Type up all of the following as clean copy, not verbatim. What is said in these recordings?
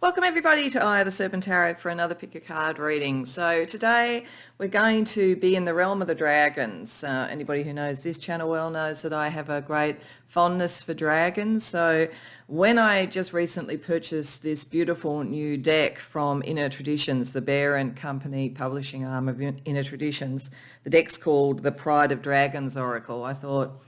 Welcome everybody to Eye of the Serpent Tarot for another Pick a Card reading. So today we're going to be in the realm of the dragons. Anybody who knows this channel well knows that I have a great fondness for dragons. So when I just recently purchased this beautiful new deck from Inner Traditions, the Bear and Company publishing arm of Inner Traditions, the deck's called the Pride of Dragons Oracle. I thought,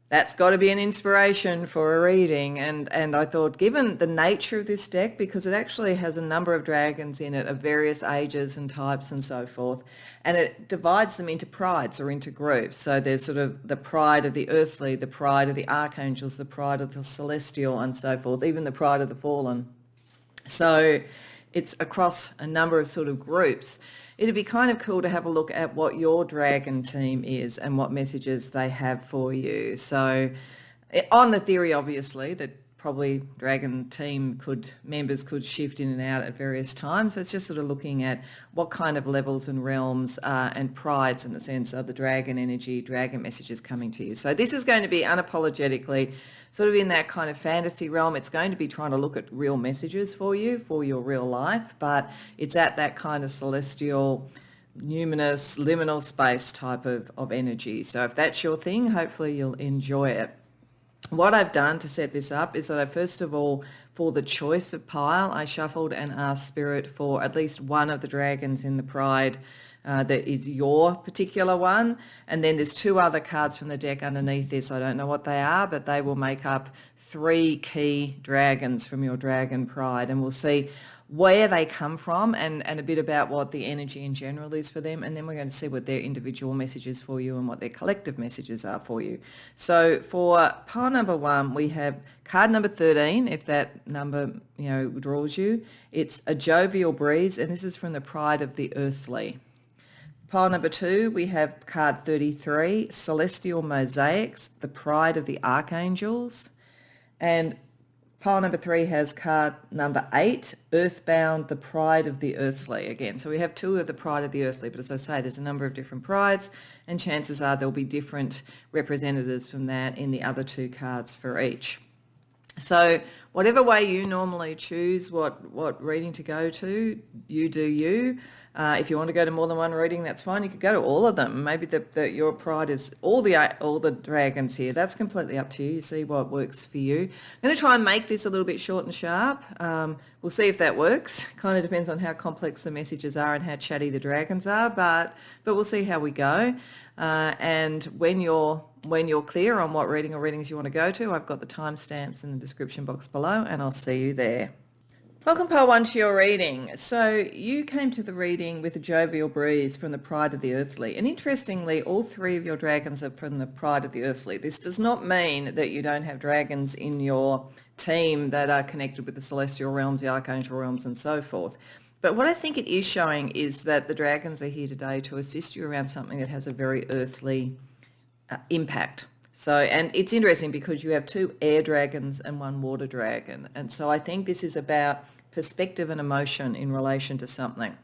that's got to be an inspiration for a reading. And I thought, given the nature of this deck, because it actually has a number of dragons in it of various ages and types and so forth, and it divides them into prides or into groups. So there's sort of the pride of the earthly, the pride of the archangels, the pride of the celestial and so forth, even the pride of the fallen. So it's across a number of sort of groups. It'd be kind of cool to have a look at what your dragon team is and what messages they have for you. So on the theory, obviously, that probably dragon team members could shift in and out at various times. So it's just sort of looking at what kind of levels and realms and prides, in a sense, are the dragon energy, dragon messages coming to you. So this is going to be unapologetically sort of in that kind of fantasy realm. It's going to be trying to look at real messages for you, for your real life, but it's at that kind of celestial, numinous, liminal space type of energy. So if that's your thing, hopefully you'll enjoy it. What I've done to set this up is that I first of all, for the choice of pile, I shuffled and asked Spirit for at least one of the dragons in the pride that is your particular one, and then there's two other cards from the deck underneath this. I don't know what they are, but they will make up three key dragons from your dragon pride, and we'll see where they come from and a bit about what the energy in general is for them, and then we're going to see what their individual messages for you and what their collective messages are for you. So for pile number one, we have card number 13, if that number draws you. It's a jovial breeze, and this is from the pride of the earthly. Pile number 2, we have card 33, Celestial Mosaics, the pride of the archangels. And pile number 3 has card number 8, Earthbound, the pride of the earthly again. So we have two of the pride of the earthly, but as I say, there's a number of different prides, and chances are there'll be different representatives from that in the other two cards for each. So whatever way you normally choose what reading to go to, you do you. If you want to go to more than one reading, that's fine. You could go to all of them. Maybe your pride is all the dragons here. That's completely up to you. You see what works for you. I'm going to try and make this a little bit short and sharp. We'll see if that works. Kind of depends on how complex the messages are and how chatty the dragons are, but we'll see how we go. And when you're clear on what reading or readings you want to go to, I've got the timestamps in the description box below, and I'll see you there. Welcome, pile 1, to your reading. So you came to the reading with a jovial breeze from the pride of the earthly. And interestingly, all three of your dragons are from the pride of the earthly. This does not mean that you don't have dragons in your team that are connected with the celestial realms, the archangel realms, and so forth. But what I think it is showing is that the dragons are here today to assist you around something that has a very earthly impact. So, and it's interesting because you have two air dragons and one water dragon. And so I think this is about perspective and emotion in relation to something.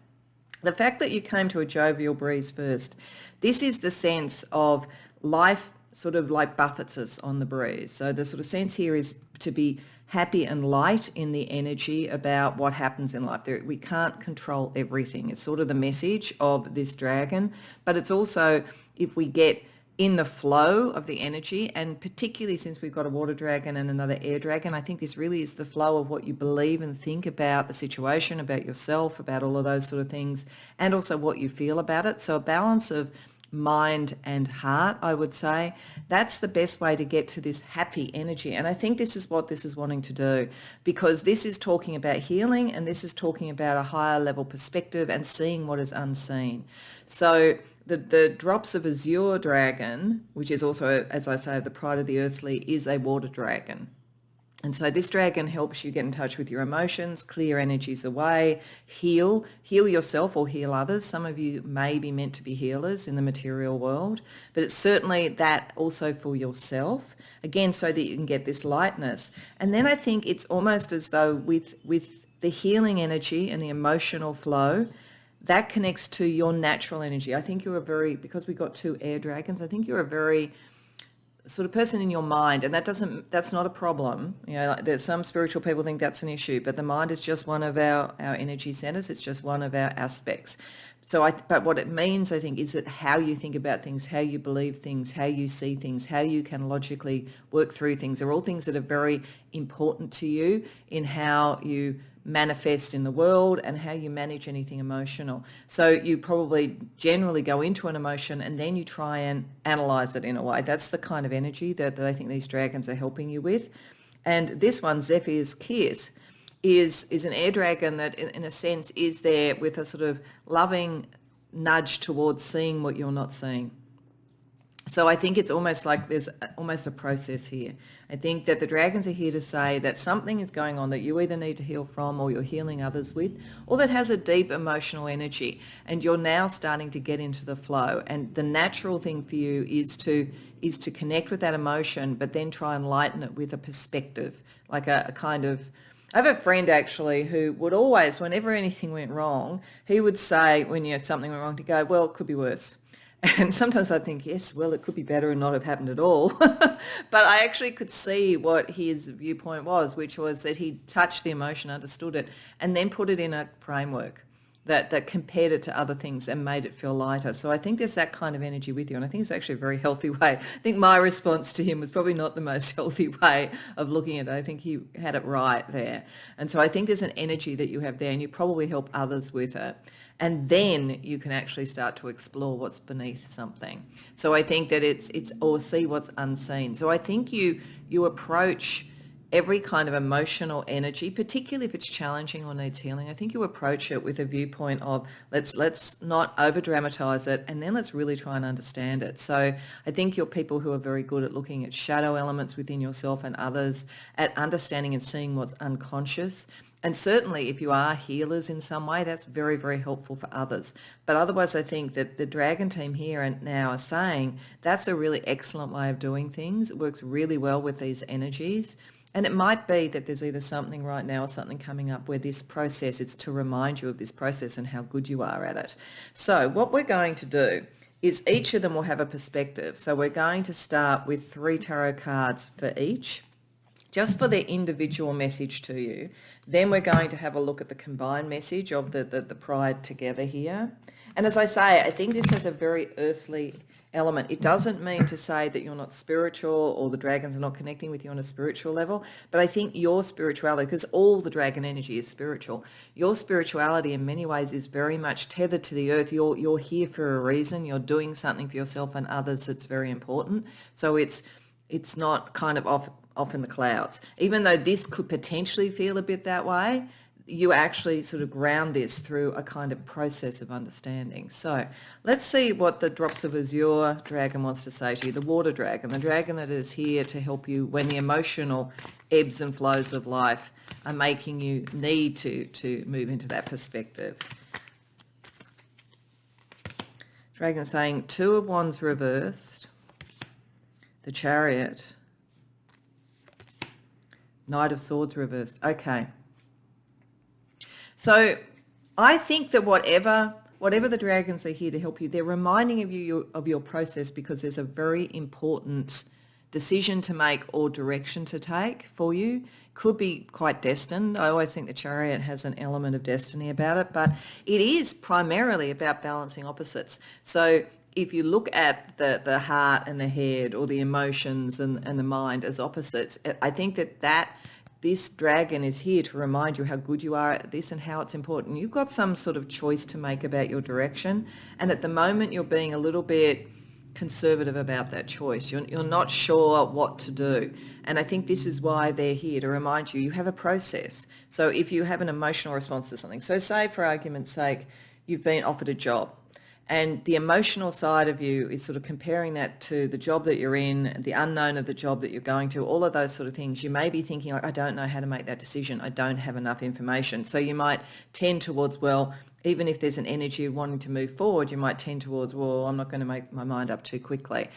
The fact that you came to a jovial breeze first, this is the sense of life sort of like buffets us on the breeze. So the sort of sense here is to be happy and light in the energy about what happens in life. We can't control everything. It's sort of the message of this dragon, but it's also if we get in the flow of the energy, and particularly since we've got a water dragon and another air dragon, I think this really is the flow of what you believe and think about the situation, about yourself, about all of those sort of things, and also what you feel about it. So a balance of mind and heart, I would say, that's the best way to get to this happy energy. And I think this is what this is wanting to do, because this is talking about healing, and this is talking about a higher level perspective and seeing what is unseen. So the drops of azure dragon, which is also, as I say, the pride of the earthly, is a water dragon. And so this dragon helps you get in touch with your emotions, clear energies away, heal yourself or heal others. Some of you may be meant to be healers in the material world, but it's certainly that also for yourself, again, so that you can get this lightness. And then I think it's almost as though with the healing energy and the emotional flow, that connects to your natural energy. I think you're because we got two air dragons, I think you're a very sort of person in your mind, and that's not a problem. Like there's some spiritual people think that's an issue, but the mind is just one of our energy centers. It's just one of our aspects. But what it means, I think, is that how you think about things, how you believe things, how you see things, how you can logically work through things are all things that are very important to you in how you manifest in the world and how you manage anything emotional. So you probably generally go into an emotion and then you try and analyze it in a way. That's the kind of energy that I think these dragons are helping you with. And this one, Zephyr's Kiss, is an air dragon that in a sense is there with a sort of loving nudge towards seeing what you're not seeing. So I think it's almost like there's almost a process here. I think that the dragons are here to say that something is going on that you either need to heal from or you're healing others with, or that has a deep emotional energy, and you're now starting to get into the flow. And the natural thing for you is to connect with that emotion, but then try and lighten it with a perspective, like a kind of... I have a friend actually who would always, whenever anything went wrong, he would say, when something went wrong, to go, well, it could be worse. And sometimes I think, yes, well, it could be better and not have happened at all. But I actually could see what his viewpoint was, which was that he touched the emotion, understood it, and then put it in a framework that compared it to other things and made it feel lighter. So I think there's that kind of energy with you, and I think it's actually a very healthy way. I think my response to him was probably not the most healthy way of looking at it. I think he had it right there. And so I think there's an energy that you have there, and you probably help others with it. And then you can actually start to explore what's beneath something. So I think that it's or see what's unseen. So I think you approach every kind of emotional energy, particularly if it's challenging or needs healing. I think you approach it with a viewpoint of let's not over dramatize it, and then let's really try and understand it. So I think you're people who are very good at looking at shadow elements within yourself and others, at understanding and seeing what's unconscious. And certainly if you are healers in some way, that's very, very helpful for others. But otherwise, I think that the Dragon team here and now are saying that's a really excellent way of doing things. It works really well with these energies. And it might be that there's either something right now or something coming up where this process, it's to remind you of this process and how good you are at it. So what we're going to do is each of them will have a perspective. So we're going to start with 3 tarot cards for each, just for their individual message to you. Then we're going to have a look at the combined message of the pride together here. And as I say, I think this has a very earthly element. It doesn't mean to say that you're not spiritual or the dragons are not connecting with you on a spiritual level, but I think your spirituality, because all the dragon energy is spiritual, your spirituality in many ways is very much tethered to the earth. You're here for a reason. You're doing something for yourself and others that's very important. So it's not kind of off in the clouds. Even though this could potentially feel a bit that way, you actually sort of ground this through a kind of process of understanding. So let's see what the Drops of Azure dragon wants to say to you, the water dragon, the dragon that is here to help you when the emotional ebbs and flows of life are making you need to move into that perspective. Dragon saying 2 of Wands reversed, the Chariot, Knight of Swords reversed. Okay. So I think that whatever the dragons are here to help you, they're reminding you of your process, because there's a very important decision to make or direction to take for you. Could be quite destined. I always think the Chariot has an element of destiny about it, but it is primarily about balancing opposites. So if you look at the heart and the head, or the emotions and the mind as opposites, I think that this dragon is here to remind you how good you are at this and how it's important. You've got some sort of choice to make about your direction, and at the moment you're being a little bit conservative about that choice. You're not sure what to do, and I think this is why they're here to remind you have a process. So if you have an emotional response to something, so say for argument's sake you've been offered a job, and the emotional side of you is sort of comparing that to the job that you're in, the unknown of the job that you're going to, all of those sort of things. You may be thinking, like, I don't know how to make that decision. I don't have enough information. So you might tend towards, well, even if there's an energy of wanting to move forward, you might tend towards, well, I'm not going to make my mind up too quickly.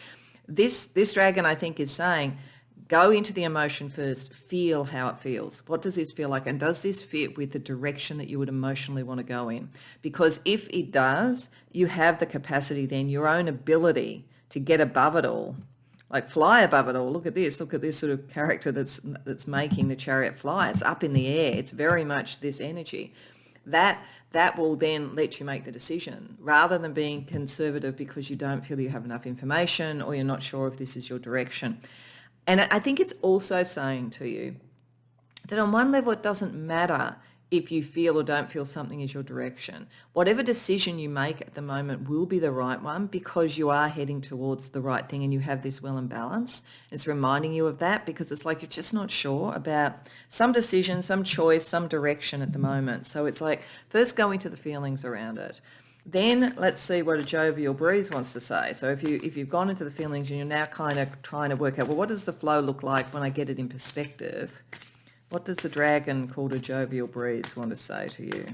This dragon, I think, is saying, go into the emotion first, feel how it feels. What does this feel like? And does this fit with the direction that you would emotionally want to go in? Because if it does, you have the capacity then, your own ability to get above it all like fly above it all. Look at this sort of character that's making the chariot fly. It's up in the air. It's very much this energy. That will then let you make the decision rather than being conservative because you don't feel you have enough information or you're not sure if this is your direction. And I think it's also saying to you that on one level, it doesn't matter if you feel or don't feel something is your direction. Whatever decision you make at the moment will be the right one because you are heading towards the right thing and you have this will and balance. It's reminding you of that because it's like you're just not sure about some decision, some choice, some direction at the moment. So it's like first go into the feelings around it. Then let's see what a jovial breeze wants to say. So if you've gone into the feelings and you're now kind of trying to work out, well, what does the flow look like when I get it in perspective? What does the dragon called a jovial breeze want to say to you?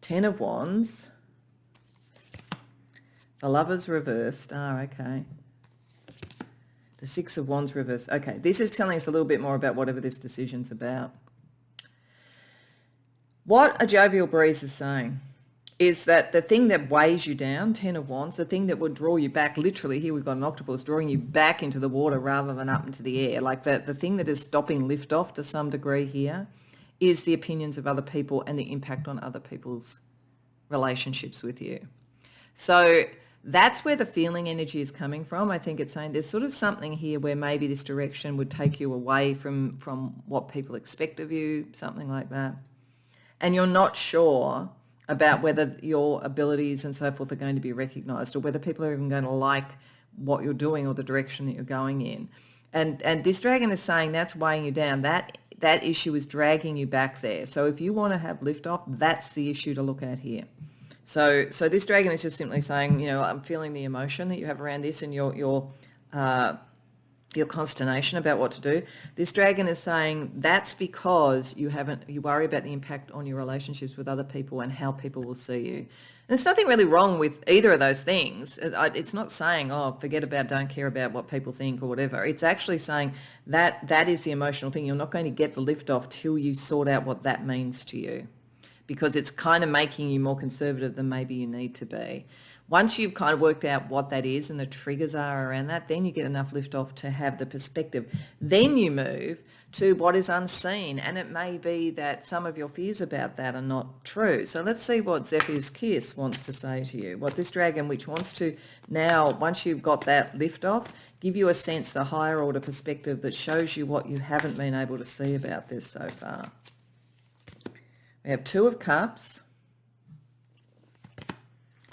10 of Wands. The Lovers reversed. Okay. The 6 of Wands reversed. Okay, this is telling us a little bit more about whatever this decision's about. What a jovial breeze is saying is that the thing that weighs you down, 10 of Wands, the thing that would draw you back, literally here we've got an octopus drawing you back into the water rather than up into the air, like the thing that is stopping liftoff to some degree here is the opinions of other people and the impact on other people's relationships with you. So that's where the feeling energy is coming from. I think it's saying there's sort of something here where maybe this direction would take you away from what people expect of you, something like that. And you're not sure about whether your abilities and so forth are going to be recognised or whether people are even going to like what you're doing or the direction that you're going in. And this dragon is saying that's weighing you down. That issue is dragging you back there. So if you want to have liftoff, that's the issue to look at here. So this dragon is just simply saying, I'm feeling the emotion that you have around this and your consternation about what to do. This dragon is saying that's because you worry about the impact on your relationships with other people and how people will see you. And there's nothing really wrong with either of those things. It's not saying, forget about, don't care about what people think or whatever. It's actually saying that is the emotional thing. You're not going to get the lift off till you sort out what that means to you, because it's kind of making you more conservative than maybe you need to be. Once you've kind of worked out what that is and the triggers are around that, then you get enough lift off to have the perspective. Then you move to what is unseen, and it may be that some of your fears about that are not true. So let's see what Zephyr's Kiss wants to say to you. What this dragon, which wants to now, once you've got that lift off, give you a sense, the higher order perspective that shows you what you haven't been able to see about this so far. We have 2 of Cups,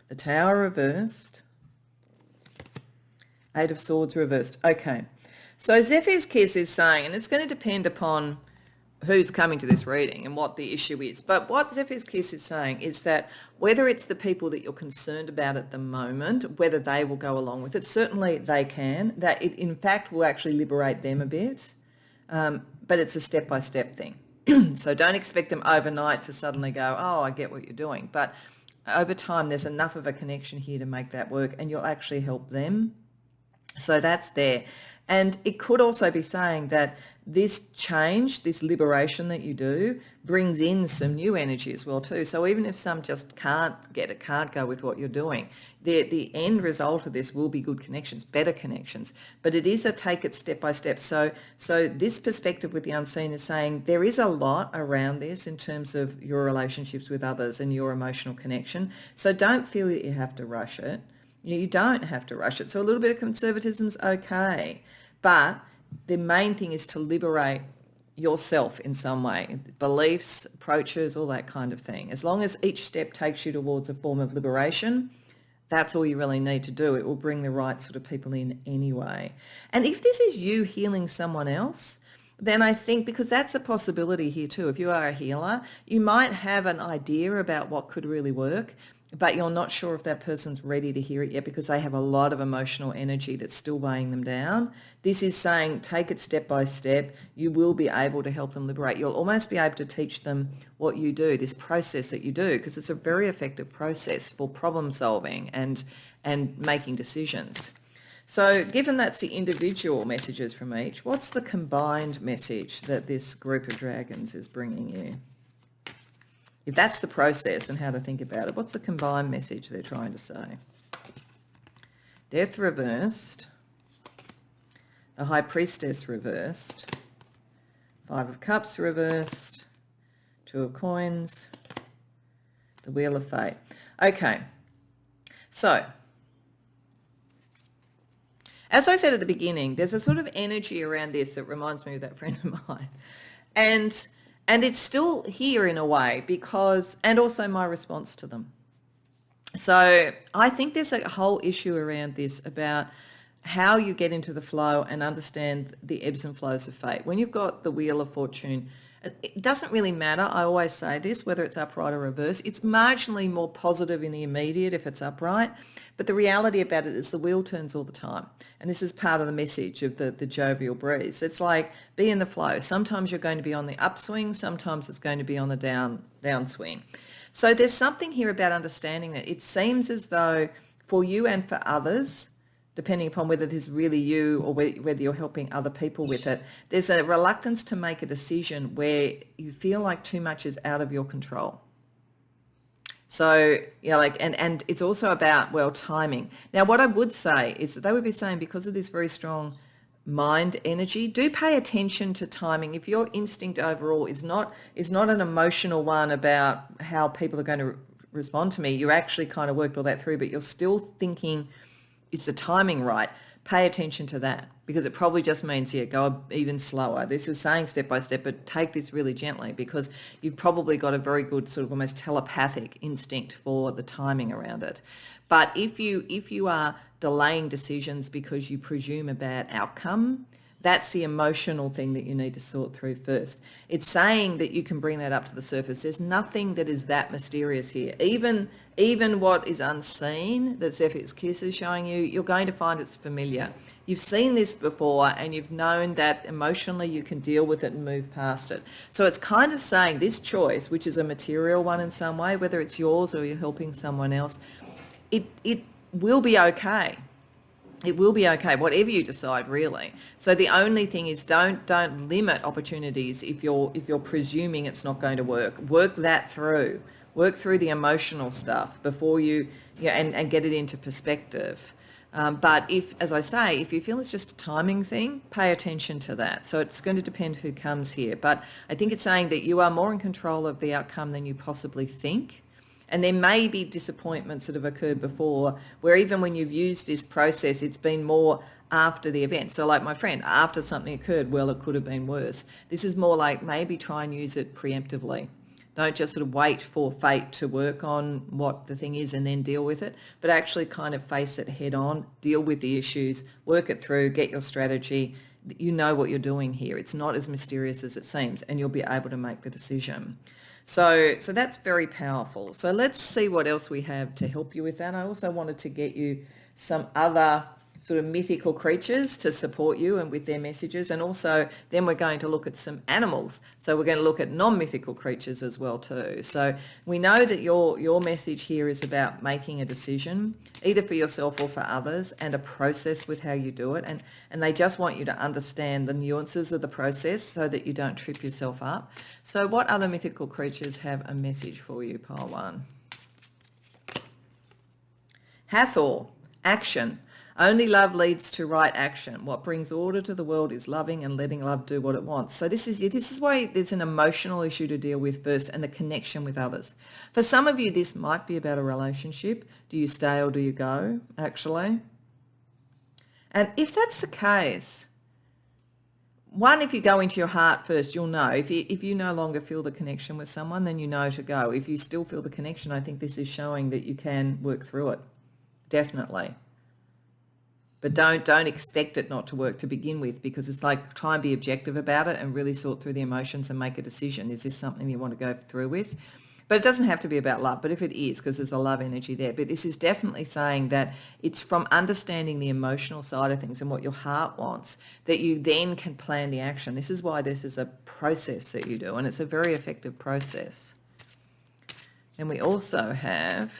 the Tower reversed, 8 of Swords reversed. Okay, so Zephyr's Kiss is saying, and it's going to depend upon who's coming to this reading and what the issue is, but what Zephyr's Kiss is saying is that whether it's the people that you're concerned about at the moment, whether they will go along with it, certainly they can, that it in fact will actually liberate them a bit, but it's a step-by-step thing. So don't expect them overnight to suddenly go, I get what you're doing. But over time, there's enough of a connection here to make that work, and you'll actually help them. So that's there. And it could also be saying that this change, this liberation that you do, brings in some new energy as well too. So even if some just can't go with what you're doing, the end result of this will be good connections, better connections. But it is a take it step by step. So this perspective with the unseen is saying there is a lot around this in terms of your relationships with others and your emotional connection. So don't feel that you have to rush it. You don't have to rush it. So a little bit of conservatism's okay. But the main thing is to liberate yourself in some way, beliefs, approaches, all that kind of thing. As long as each step takes you towards a form of liberation, that's all you really need to do. It will bring the right sort of people in anyway. And if this is you healing someone else, then I think, because that's a possibility here too, if you are a healer, you might have an idea about what could really work, but you're not sure if that person's ready to hear it yet because they have a lot of emotional energy that's still weighing them down. This is saying take it step by step. You will be able to help them liberate. You'll almost be able to teach them what you do, this process that you do, because it's a very effective process for problem solving and making decisions. So given that's the individual messages from each, what's the combined message that this group of dragons is bringing you? If that's the process and how to think about it, what's the combined message they're trying to say? Death reversed, the High Priestess reversed, Five of Cups reversed, Two of Coins, the Wheel of Fate. Okay, so as I said at the beginning, there's a sort of energy around this that reminds me of that friend of mine. And it's still here in a way because, and also my response to them. So I think there's a whole issue around this about how you get into the flow and understand the ebbs and flows of fate. When you've got the Wheel of Fortune, it doesn't really matter. I always say this, whether it's upright or reverse. It's marginally more positive in the immediate if it's upright. But the reality about it is the wheel turns all the time. And this is part of the message of the jovial breeze. It's like be in the flow. Sometimes you're going to be on the upswing. Sometimes it's going to be on the downswing. So there's something here about understanding that it seems as though for you and for others, depending upon whether this is really you or whether you're helping other people with it, there's a reluctance to make a decision where you feel like too much is out of your control. So, you know, like, and it's also about, well, timing. Now, what I would say is that they would be saying because of this very strong mind energy, do pay attention to timing. If your instinct overall is not an emotional one about how people are going to respond to me, you actually kind of worked all that through, but you're still thinking, is the timing right? Pay attention to that because it probably just means, go even slower. This is saying step by step, but take this really gently because you've probably got a very good sort of almost telepathic instinct for the timing around it. But if you are delaying decisions because you presume a bad outcome, that's the emotional thing that you need to sort through first. It's saying that you can bring that up to the surface. There's nothing that is that mysterious here. Even what is unseen that Zephyr's Kiss is showing you, you're going to find it's familiar. You've seen this before and you've known that emotionally you can deal with it and move past it. So it's kind of saying this choice, which is a material one in some way, whether it's yours or you're helping someone else, it will be okay. It will be okay, whatever you decide, really. So the only thing is don't limit opportunities if you're presuming it's not going to work. Work that through. Work through the emotional stuff before you and get it into perspective. But as I say, if you feel it's just a timing thing, pay attention to that. So it's going to depend who comes here. But I think it's saying that you are more in control of the outcome than you possibly think. And there may be disappointments that have occurred before where even when you've used this process, it's been more after the event. So like my friend, after something occurred, well, it could have been worse. This is more like maybe try and use it preemptively. Don't just sort of wait for fate to work on what the thing is and then deal with it, but actually kind of face it head on, deal with the issues, work it through, get your strategy. You know what you're doing here. It's not as mysterious as it seems, and you'll be able to make the decision. So that's very powerful. So let's see what else we have to help you with that. I also wanted to get you some other sort of mythical creatures to support you and with their messages. And also then we're going to look at some animals. So we're going to look at non-mythical creatures as well too. So we know that your message here is about making a decision, either for yourself or for others, and a process with how you do it. And they just want you to understand the nuances of the process so that you don't trip yourself up. So what other mythical creatures have a message for you, pile one? Hathor, action. Only love leads to right action. What brings order to the world is loving and letting love do what it wants. So this is why there's an emotional issue to deal with first, and the connection with others. For some of you, this might be about a relationship. Do you stay or do you go, actually? And if that's the case, one, if you go into your heart first, you'll know. If you no longer feel the connection with someone, then you know to go. If you still feel the connection, I think this is showing that you can work through it. Definitely. But don't expect it not to work to begin with, because it's like try and be objective about it and really sort through the emotions and make a decision. Is this something you want to go through with? But it doesn't have to be about love, but if it is, because there's a love energy there. But this is definitely saying that it's from understanding the emotional side of things and what your heart wants that you then can plan the action. This is why this is a process that you do, and it's a very effective process. And we also have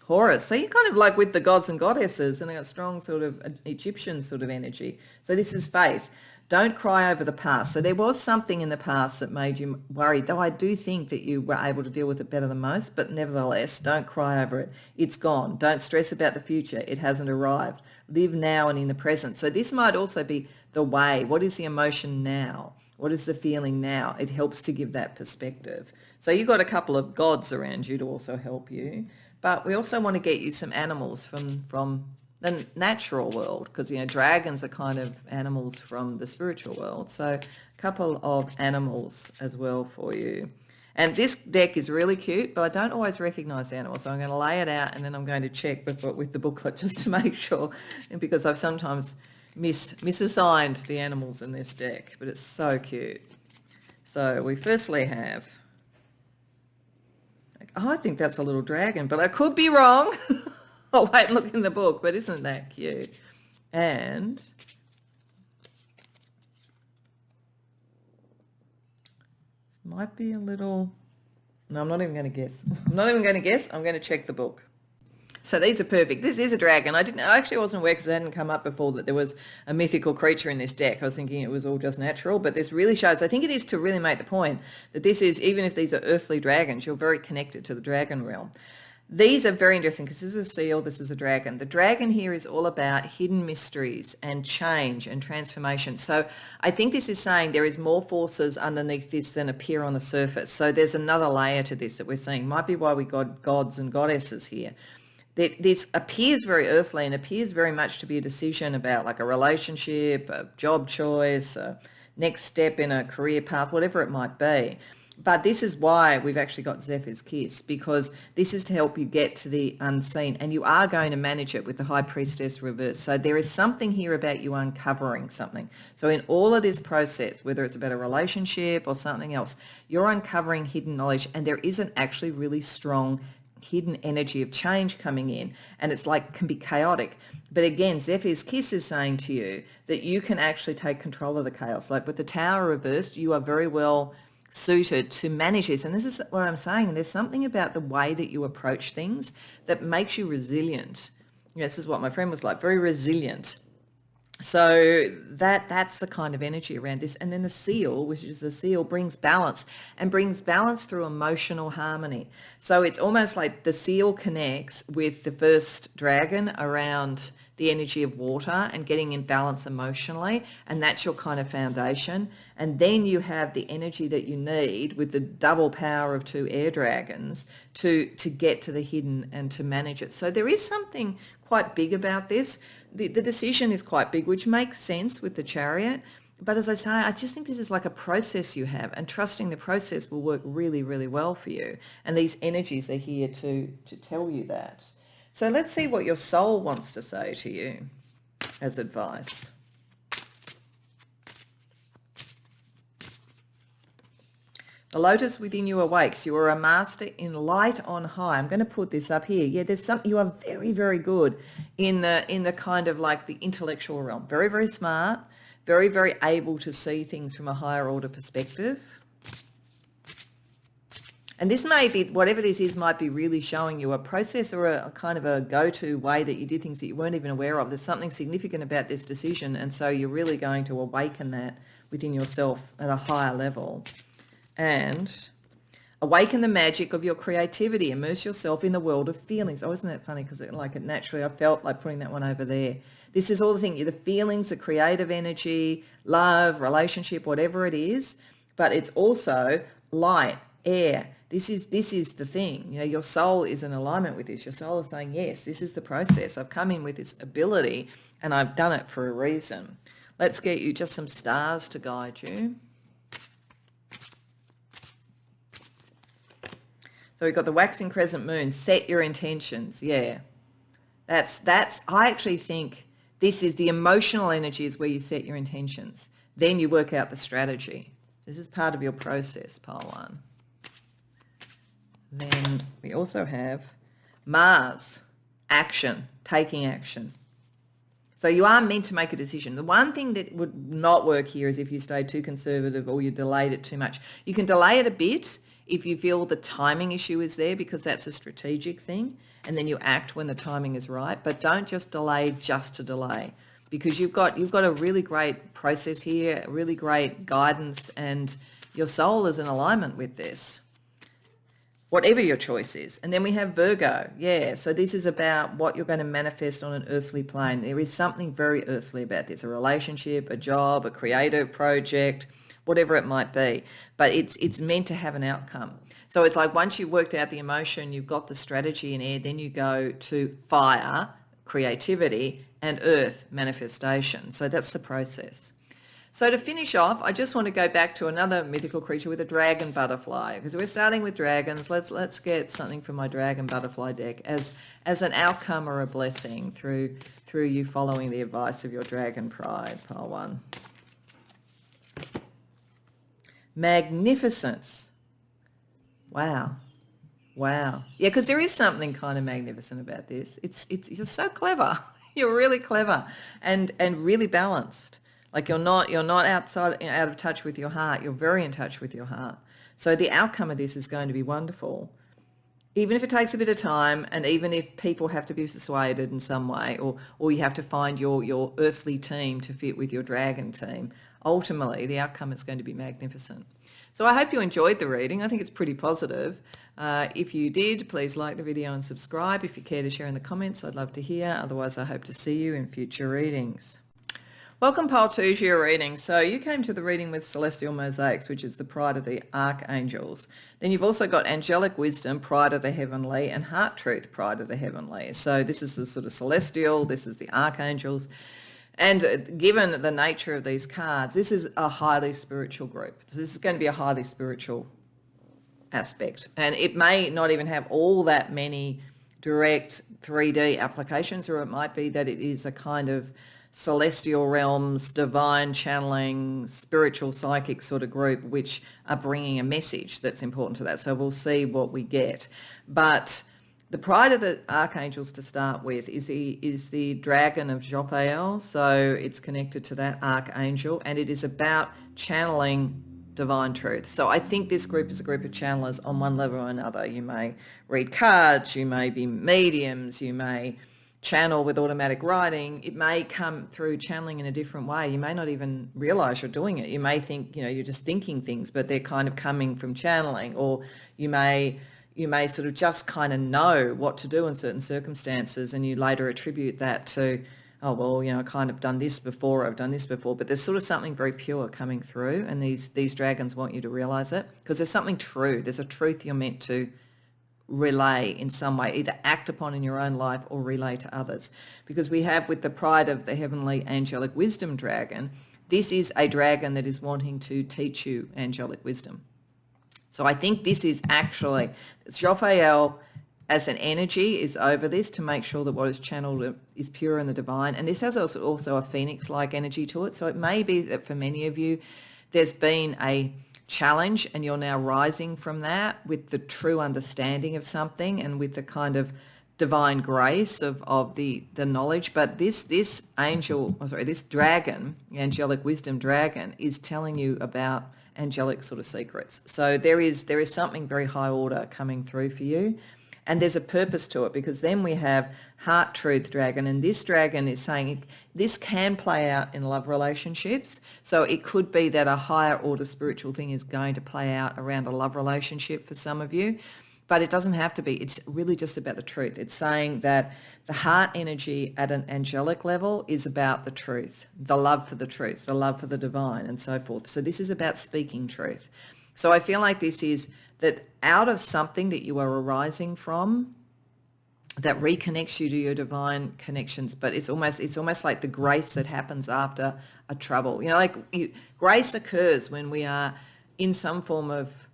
Horus. So you're kind of like with the gods and goddesses, and a strong sort of Egyptian sort of energy. So this is faith. Don't cry over the past. So there was something in the past that made you worried, though I do think that you were able to deal with it better than most, but nevertheless, don't cry over it. It's gone. Don't stress about the future. It hasn't arrived. Live now and in the present. So this might also be the way. What is the emotion now? What is the feeling now? It helps to give that perspective. So you've got a couple of gods around you to also help you, but we also want to get you some animals from the natural world, because dragons are kind of animals from the spiritual world. So a couple of animals as well for you. And this deck is really cute, but I don't always recognize the animals, so I'm going to lay it out and then I'm going to check with the booklet just to make sure, because I've sometimes misassigned the animals in this deck, but it's so cute. So we firstly have, I think that's a little dragon, but I could be wrong. I'll wait and look in the book, but isn't that cute? And this might be a little, no, I'm not even going to guess. I'm not even going to guess. I'm going to check the book. So these are perfect. This is a dragon. I actually wasn't aware, because it hadn't come up before, that there was a mythical creature in this deck. I was thinking it was all just natural, but this really shows, I think it is to really make the point that this is, even if these are earthly dragons, you're very connected to the dragon realm. These are very interesting, because this is a seal, this is a dragon. The dragon here is all about hidden mysteries and change and transformation. So I think this is saying there is more forces underneath this than appear on the surface. So there's another layer to this that we're seeing. Might be why we got gods and goddesses here. This appears very earthly and appears very much to be a decision about like a relationship, a job choice, a next step in a career path, whatever it might be. But this is why we've actually got Zephyr's Kiss, because this is to help you get to the unseen, and you are going to manage it with the High Priestess reverse. So there is something here about you uncovering something. So in all of this process, whether it's about a relationship or something else, you're uncovering hidden knowledge, and there is an actually really strong hidden energy of change coming in, and it's like can be chaotic. But again, Zephyr's Kiss is saying to you that you can actually take control of the chaos. Like with the Tower reversed, you are very well suited to manage this. And this is what I'm saying. There's something about the way that you approach things that makes you resilient. This is what my friend was like, very resilient. So that's the kind of energy around this. And then the seal, which is the seal, brings balance, and brings balance through emotional harmony. So it's almost like the seal connects with the first dragon around the energy of water and getting in balance emotionally, and that's your kind of foundation. And then you have the energy that you need with the double power of two air dragons to get to the hidden and to manage it. So there is something quite big about this. The decision is quite big, which makes sense with the Chariot. But as I say, I just think this is like a process you have, and trusting the process will work really, really well for you. And these energies are here to tell you that. So let's see what your soul wants to say to you as advice. The lotus within you awakes. You are a master in light on high. I'm going to put this up here. Yeah, there's something, you are very, very good in the kind of like the intellectual realm. Very, very smart, very, very able to see things from a higher order perspective. And this may be, whatever this is, might be really showing you a process or a kind of a go-to way that you did things that you weren't even aware of. There's something significant about this decision, and so you're really going to awaken that within yourself at a higher level. And awaken the magic of your creativity. Immerse yourself in the world of feelings. Oh, isn't that funny? Because it naturally, I felt like putting that one over there. This is all the things, the feelings, the creative energy, love, relationship, whatever it is. But it's also light, air. This is the thing. Your soul is in alignment with this. Your soul is saying, yes, this is the process. I've come in with this ability and I've done it for a reason. Let's get you just some stars to guide you. So we've got the waxing crescent moon. Set your intentions. Yeah. That's I actually think this is the emotional energy is where you set your intentions. Then you work out the strategy. This is part of your process, pile one. Then we also have Mars, action, taking action. So you are meant to make a decision. The one thing that would not work here is if you stay too conservative or you delayed it too much. You can delay it a bit if you feel the timing issue is there, because that's a strategic thing, and then you act when the timing is right. But don't just delay just to delay. because you've got a really great process here, really great guidance, and your soul is in alignment with this, whatever your choice is. And then we have Virgo. Yeah, so this is about what you're going to manifest on an earthly plane. There is something very earthly about this, a relationship, a job, a creative project, whatever it might be. But it's meant to have an outcome. So it's like once you've worked out the emotion, you've got the strategy in air, then you go to fire, creativity, and earth, manifestation. So that's the process. So to finish off, I just want to go back to another mythical creature with a dragon butterfly, because we're starting with dragons. Let's get something from my dragon butterfly deck as an outcome or a blessing through you following the advice of your dragon pride. Pile 1. Magnificence. Wow. Wow. Yeah, because there is something kind of magnificent about this. It's you're so clever. You're really clever and really balanced. Like you're not out of touch with your heart. You're very in touch with your heart. So the outcome of this is going to be wonderful. Even if it takes a bit of time, and even if people have to be persuaded in some way, or you have to find your earthly team to fit with your dragon team, ultimately the outcome is going to be magnificent. So I hope you enjoyed the reading. I think it's pretty positive. If you did, please like the video and subscribe. If you care to share in the comments, I'd love to hear. Otherwise, I hope to see you in future readings. Welcome, Pile 2, to your reading. So you came to the reading with Celestial Mosaics, which is the pride of the archangels. Then you've also got Angelic Wisdom, pride of the heavenly, and Heart Truth, pride of the heavenly. So this is the sort of celestial, this is the archangels. And given the nature of these cards, this is a highly spiritual group. So this is going to be a highly spiritual aspect. And it may not even have all that many direct 3D applications, or it might be that it is a kind of celestial realms, divine channeling, spiritual psychic sort of group, which are bringing a message that's important to that. So we'll see what we get. But the pride of the archangels to start with is the dragon of Jophiel. So it's connected to that archangel, and it is about channeling divine truth. So I think this group is a group of channelers on one level or another. You may read cards, you may be mediums, you may channel with automatic writing. It may come through channeling in a different way. You may not even realize you're doing it. You may think, you're just thinking things, but they're kind of coming from channeling. Or you may sort of just kind of know what to do in certain circumstances, and you later attribute that to, oh, well, I kind of done this before, I've done this before. But there's sort of something very pure coming through, and these dragons want you to realize it, because there's something true. There's a truth you're meant to relay in some way, either act upon in your own life or relay to others. Because we have, with the pride of the heavenly angelic wisdom dragon, this is a dragon that is wanting to teach you angelic wisdom. So I think this is actually, Jophiel as an energy is over this to make sure that what is channeled is pure and the divine. And this has also a phoenix-like energy to it. So it may be that for many of you, there's been a challenge and you're now rising from that with the true understanding of something and with the kind of divine grace of the knowledge. But this dragon, the angelic wisdom dragon, is telling you about angelic sort of secrets. So there is something very high order coming through for you. And there's a purpose to it, because then we have Heart Truth Dragon, and this dragon is saying this can play out in love relationships. So it could be that a higher order spiritual thing is going to play out around a love relationship for some of you, but it doesn't have to be. It's really just about the truth. It's saying that the heart energy at an angelic level is about the truth, the love for the truth, the love for the divine, and so forth. So this is about speaking truth. So I feel like this is that out of something that you are arising from that reconnects you to your divine connections, but it's almost like the grace that happens after a trouble. Grace occurs when we are in some form of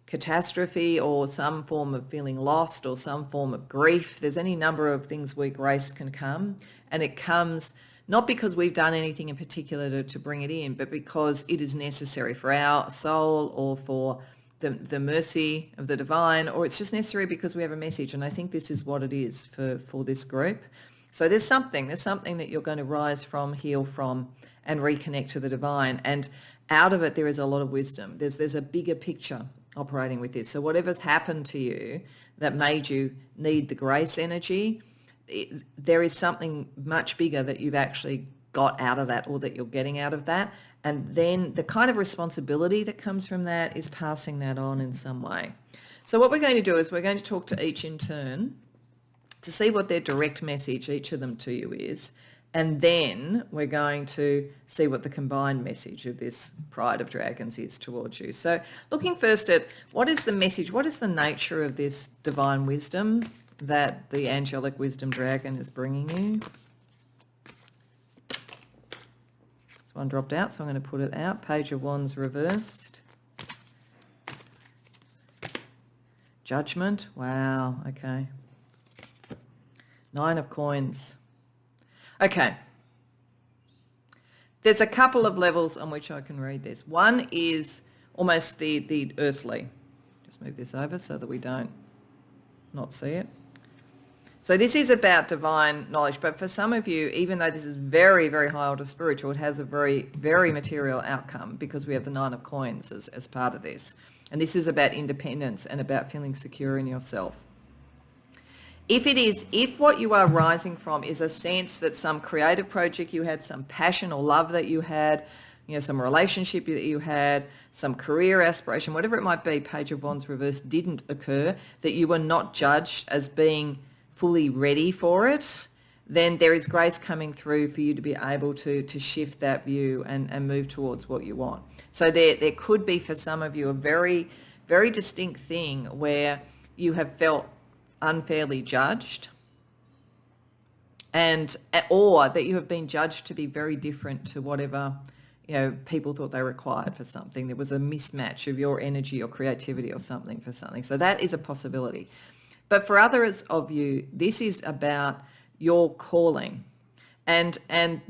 catastrophe or some form of feeling lost or some form of grief. There's any number of things where grace can come, and it comes not because we've done anything in particular to bring it in, but because it is necessary for our soul or for the mercy of the divine, or it's just necessary because we have a message. And I think this is what it is for this group. So there's something that you're going to rise from, heal from, and reconnect to the divine. And out of it, there is a lot of wisdom. There's a bigger picture operating with this. So whatever's happened to you that made you need the grace energy, there is something much bigger that you've actually got out of that or that you're getting out of that. And then the kind of responsibility that comes from that is passing that on in some way. So what we're going to do is we're going to talk to each in turn to see what their direct message, each of them to you is. And then we're going to see what the combined message of this Pride of Dragons is towards you. So looking first at what is the message, what is the nature of this divine wisdom that the angelic wisdom dragon is bringing you. This one dropped out, so I'm going to put it out. Page of Wands reversed. Judgment. Wow, okay. Nine of Coins. Okay. There's a couple of levels on which I can read this. One is almost the earthly. Just move this over so that we don't not see it. So this is about divine knowledge, but for some of you, even though this is very, very high order spiritual, it has a very, very material outcome because we have the Nine of Coins as part of this. And this is about independence and about feeling secure in yourself. If what you are rising from is a sense that some creative project you had, some passion or love that you had, some relationship that you had, some career aspiration, whatever it might be, Page of Wands reversed, didn't occur, that you were not judged as being fully ready for it, then there is grace coming through for you to be able to shift that view and move towards what you want. So there could be for some of you a very, very distinct thing where you have felt unfairly judged or that you have been judged to be very different to whatever people thought they required for something. There was a mismatch of your energy or creativity or something for something. So that is a possibility. But for others of you, this is about your calling. And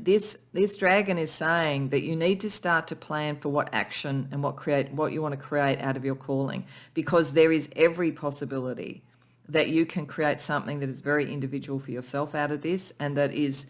this dragon is saying that you need to start to plan for what action and what you want to create out of your calling, because there is every possibility that you can create something that is very individual for yourself out of this, and that is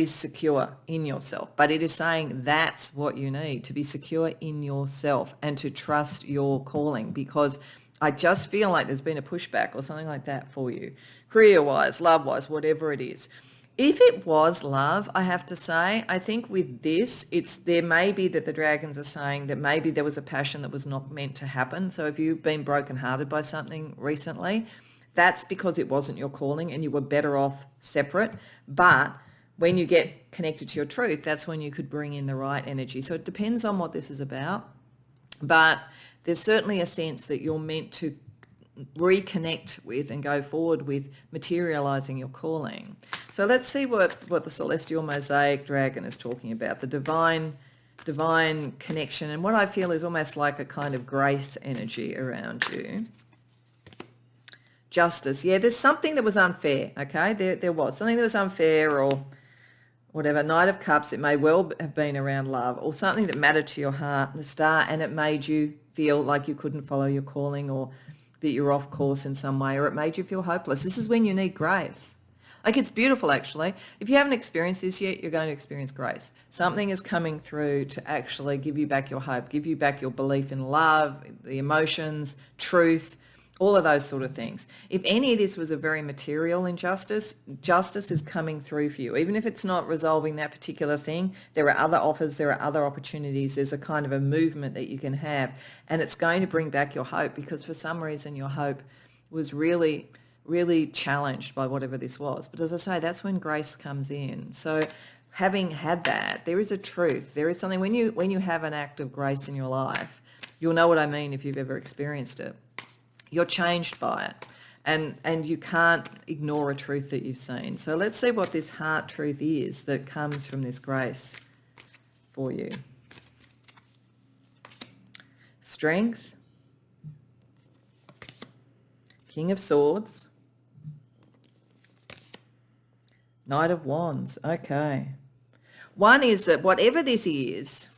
secure in yourself. But it is saying that's what you need, to be secure in yourself and to trust your calling, because I just feel like there's been a pushback or something like that for you, career-wise, love-wise, whatever it is. If it was love, I have to say, I think with this, there may be that the dragons are saying that maybe there was a passion that was not meant to happen. So if you've been brokenhearted by something recently, that's because it wasn't your calling and you were better off separate. But when you get connected to your truth, that's when you could bring in the right energy. So it depends on what this is about. But there's certainly a sense that you're meant to reconnect with and go forward with materializing your calling. So let's see what the celestial mosaic dragon is talking about, the divine connection, and what I feel is almost like a kind of grace energy around you. Justice. Yeah, there's something that was unfair, okay? There was something that was unfair or whatever. Knight of Cups, it may well have been around love or something that mattered to your heart, the Star, and it made you feel like you couldn't follow your calling or that you're off course in some way, or it made you feel hopeless. This is when you need grace. Like, it's beautiful, actually. If you haven't experienced this yet, you're going to experience grace. Something is coming through to actually give you back your hope, give you back your belief in love, the emotions, truth, all of those sort of things. If any of this was a very material injustice, justice is coming through for you. Even if it's not resolving that particular thing, there are other offers, there are other opportunities. There's a kind of a movement that you can have, and it's going to bring back your hope, because for some reason your hope was really, really challenged by whatever this was. But as I say, that's when grace comes in. So having had that, there is a truth. There is something, when you have an act of grace in your life, you'll know what I mean if you've ever experienced it. You're changed by it, and you can't ignore a truth that you've seen. So let's see what this heart truth is that comes from this grace for you. Strength, King of Swords, Knight of Wands. Okay. One is that whatever this is,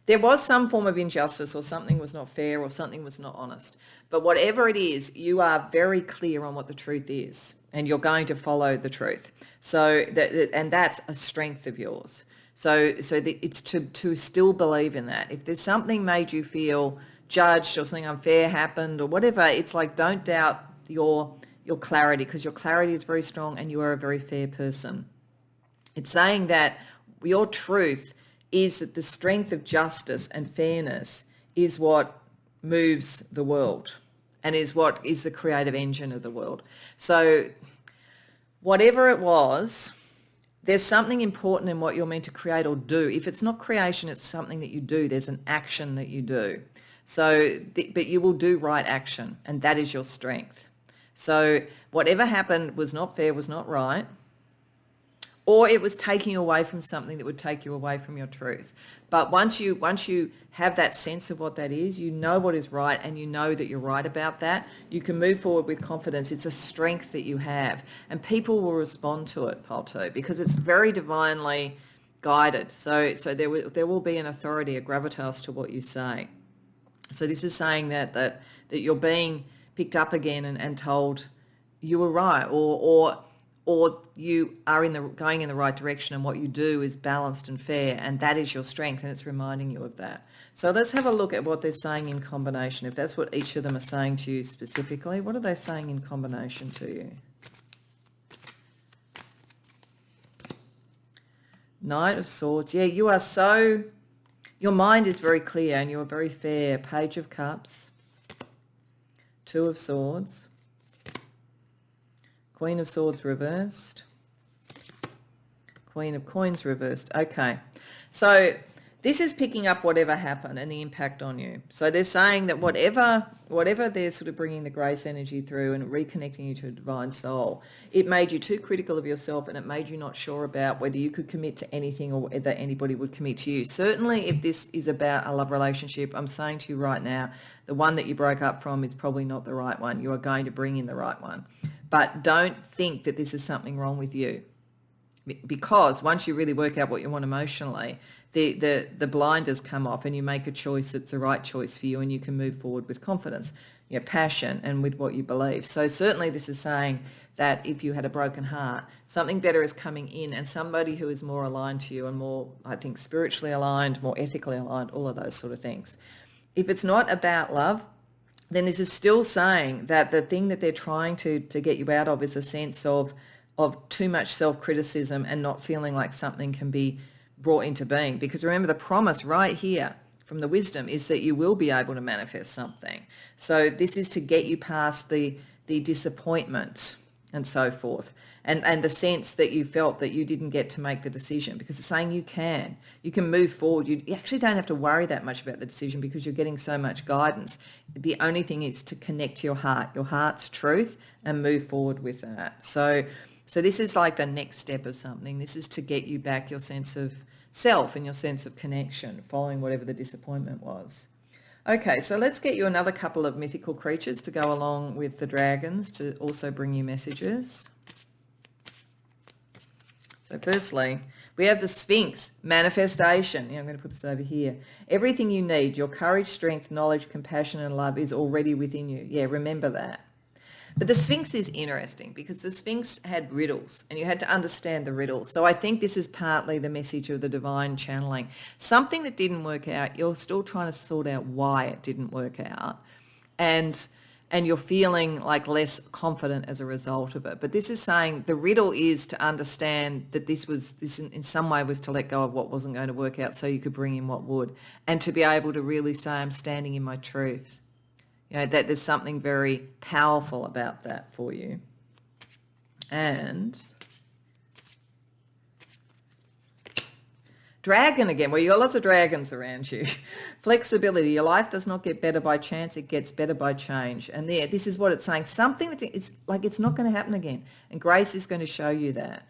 there was some form of injustice, or something was not fair, or something was not honest. But whatever it is, you are very clear on what the truth is, and you're going to follow the truth. So and that's a strength of yours. So it's to still believe in that. If there's something made you feel judged or something unfair happened or whatever, it's like, don't doubt your clarity, because your clarity is very strong and you are a very fair person. It's saying that your truth is that the strength of justice and fairness is what moves the world and is what is the creative engine of the world. So whatever it was, there's something important in what you're meant to create or do. If it's not creation, it's something that you do. There's an action that you do. So, but you will do right action, and that is your strength. So whatever happened was not fair, was not right, or it was taking you away from something that would take you away from your truth. But once you have that sense of what that is, you know what is right and you know that you're right about that, you can move forward with confidence. It's a strength that you have, and people will respond to it, Palto, because it's very divinely guided. So there will be an authority, a gravitas to what you say. So this is saying that you're being picked up again and told you were right, or you are going in the right direction, and what you do is balanced and fair, and that is your strength, and it's reminding you of that. So let's have a look at what they're saying in combination. If that's what each of them are saying to you specifically, what are they saying in combination to you? Knight of Swords. Yeah, your mind is very clear and you are very fair. Page of Cups. Two of Swords. Queen of Swords reversed. Queen of Coins reversed. Okay. So this is picking up whatever happened and the impact on you. So they're saying that whatever they're sort of bringing the grace energy through and reconnecting you to a divine soul, it made you too critical of yourself, and it made you not sure about whether you could commit to anything or whether anybody would commit to you. Certainly if this is about a love relationship, I'm saying to you right now, the one that you broke up from is probably not the right one. You are going to bring in the right one. But don't think that this is something wrong with you, because once you really work out what you want emotionally, the blinders come off and you make a choice that's the right choice for you, and you can move forward with confidence, your passion, and with what you believe. So certainly this is saying that if you had a broken heart, something better is coming in, and somebody who is more aligned to you and more, I think, spiritually aligned, more ethically aligned, all of those sort of things. If it's not about love, then this is still saying that the thing that they're trying to get you out of is a sense of too much self-criticism and not feeling like something can be brought into being. Because remember, the promise right here from the wisdom is that you will be able to manifest something. So this is to get you past the disappointment and so forth, and the sense that you felt that you didn't get to make the decision, because it's saying you can move forward. You actually don't have to worry that much about the decision because you're getting so much guidance. The only thing is to connect to your heart's truth, and move forward with that. So this is like the next step of something. This is to get you back your sense of self and your sense of connection, following whatever the disappointment was. Okay, so let's get you another couple of mythical creatures to go along with the dragons to also bring you messages. So firstly, we have the Sphinx, manifestation. I'm going to put this over here. Everything you need, your courage, strength, knowledge, compassion, and love is already within you. Yeah, remember that. But the Sphinx is interesting because the Sphinx had riddles, and you had to understand the riddles. So I think this is partly the message of the divine channeling. Something that didn't work out, you're still trying to sort out why it didn't work out. And you're feeling like less confident as a result of it. But this is saying the riddle is to understand that this in some way was to let go of what wasn't going to work out so you could bring in what would, and to be able to really say, I'm standing in my truth. You know, that there's something very powerful about that for you. And dragon again. Well, you got lots of dragons around you. Flexibility. Your life does not get better by chance. It gets better by change. And there, this is what it's saying. Something that it's like it's not going to happen again. And grace is going to show you that.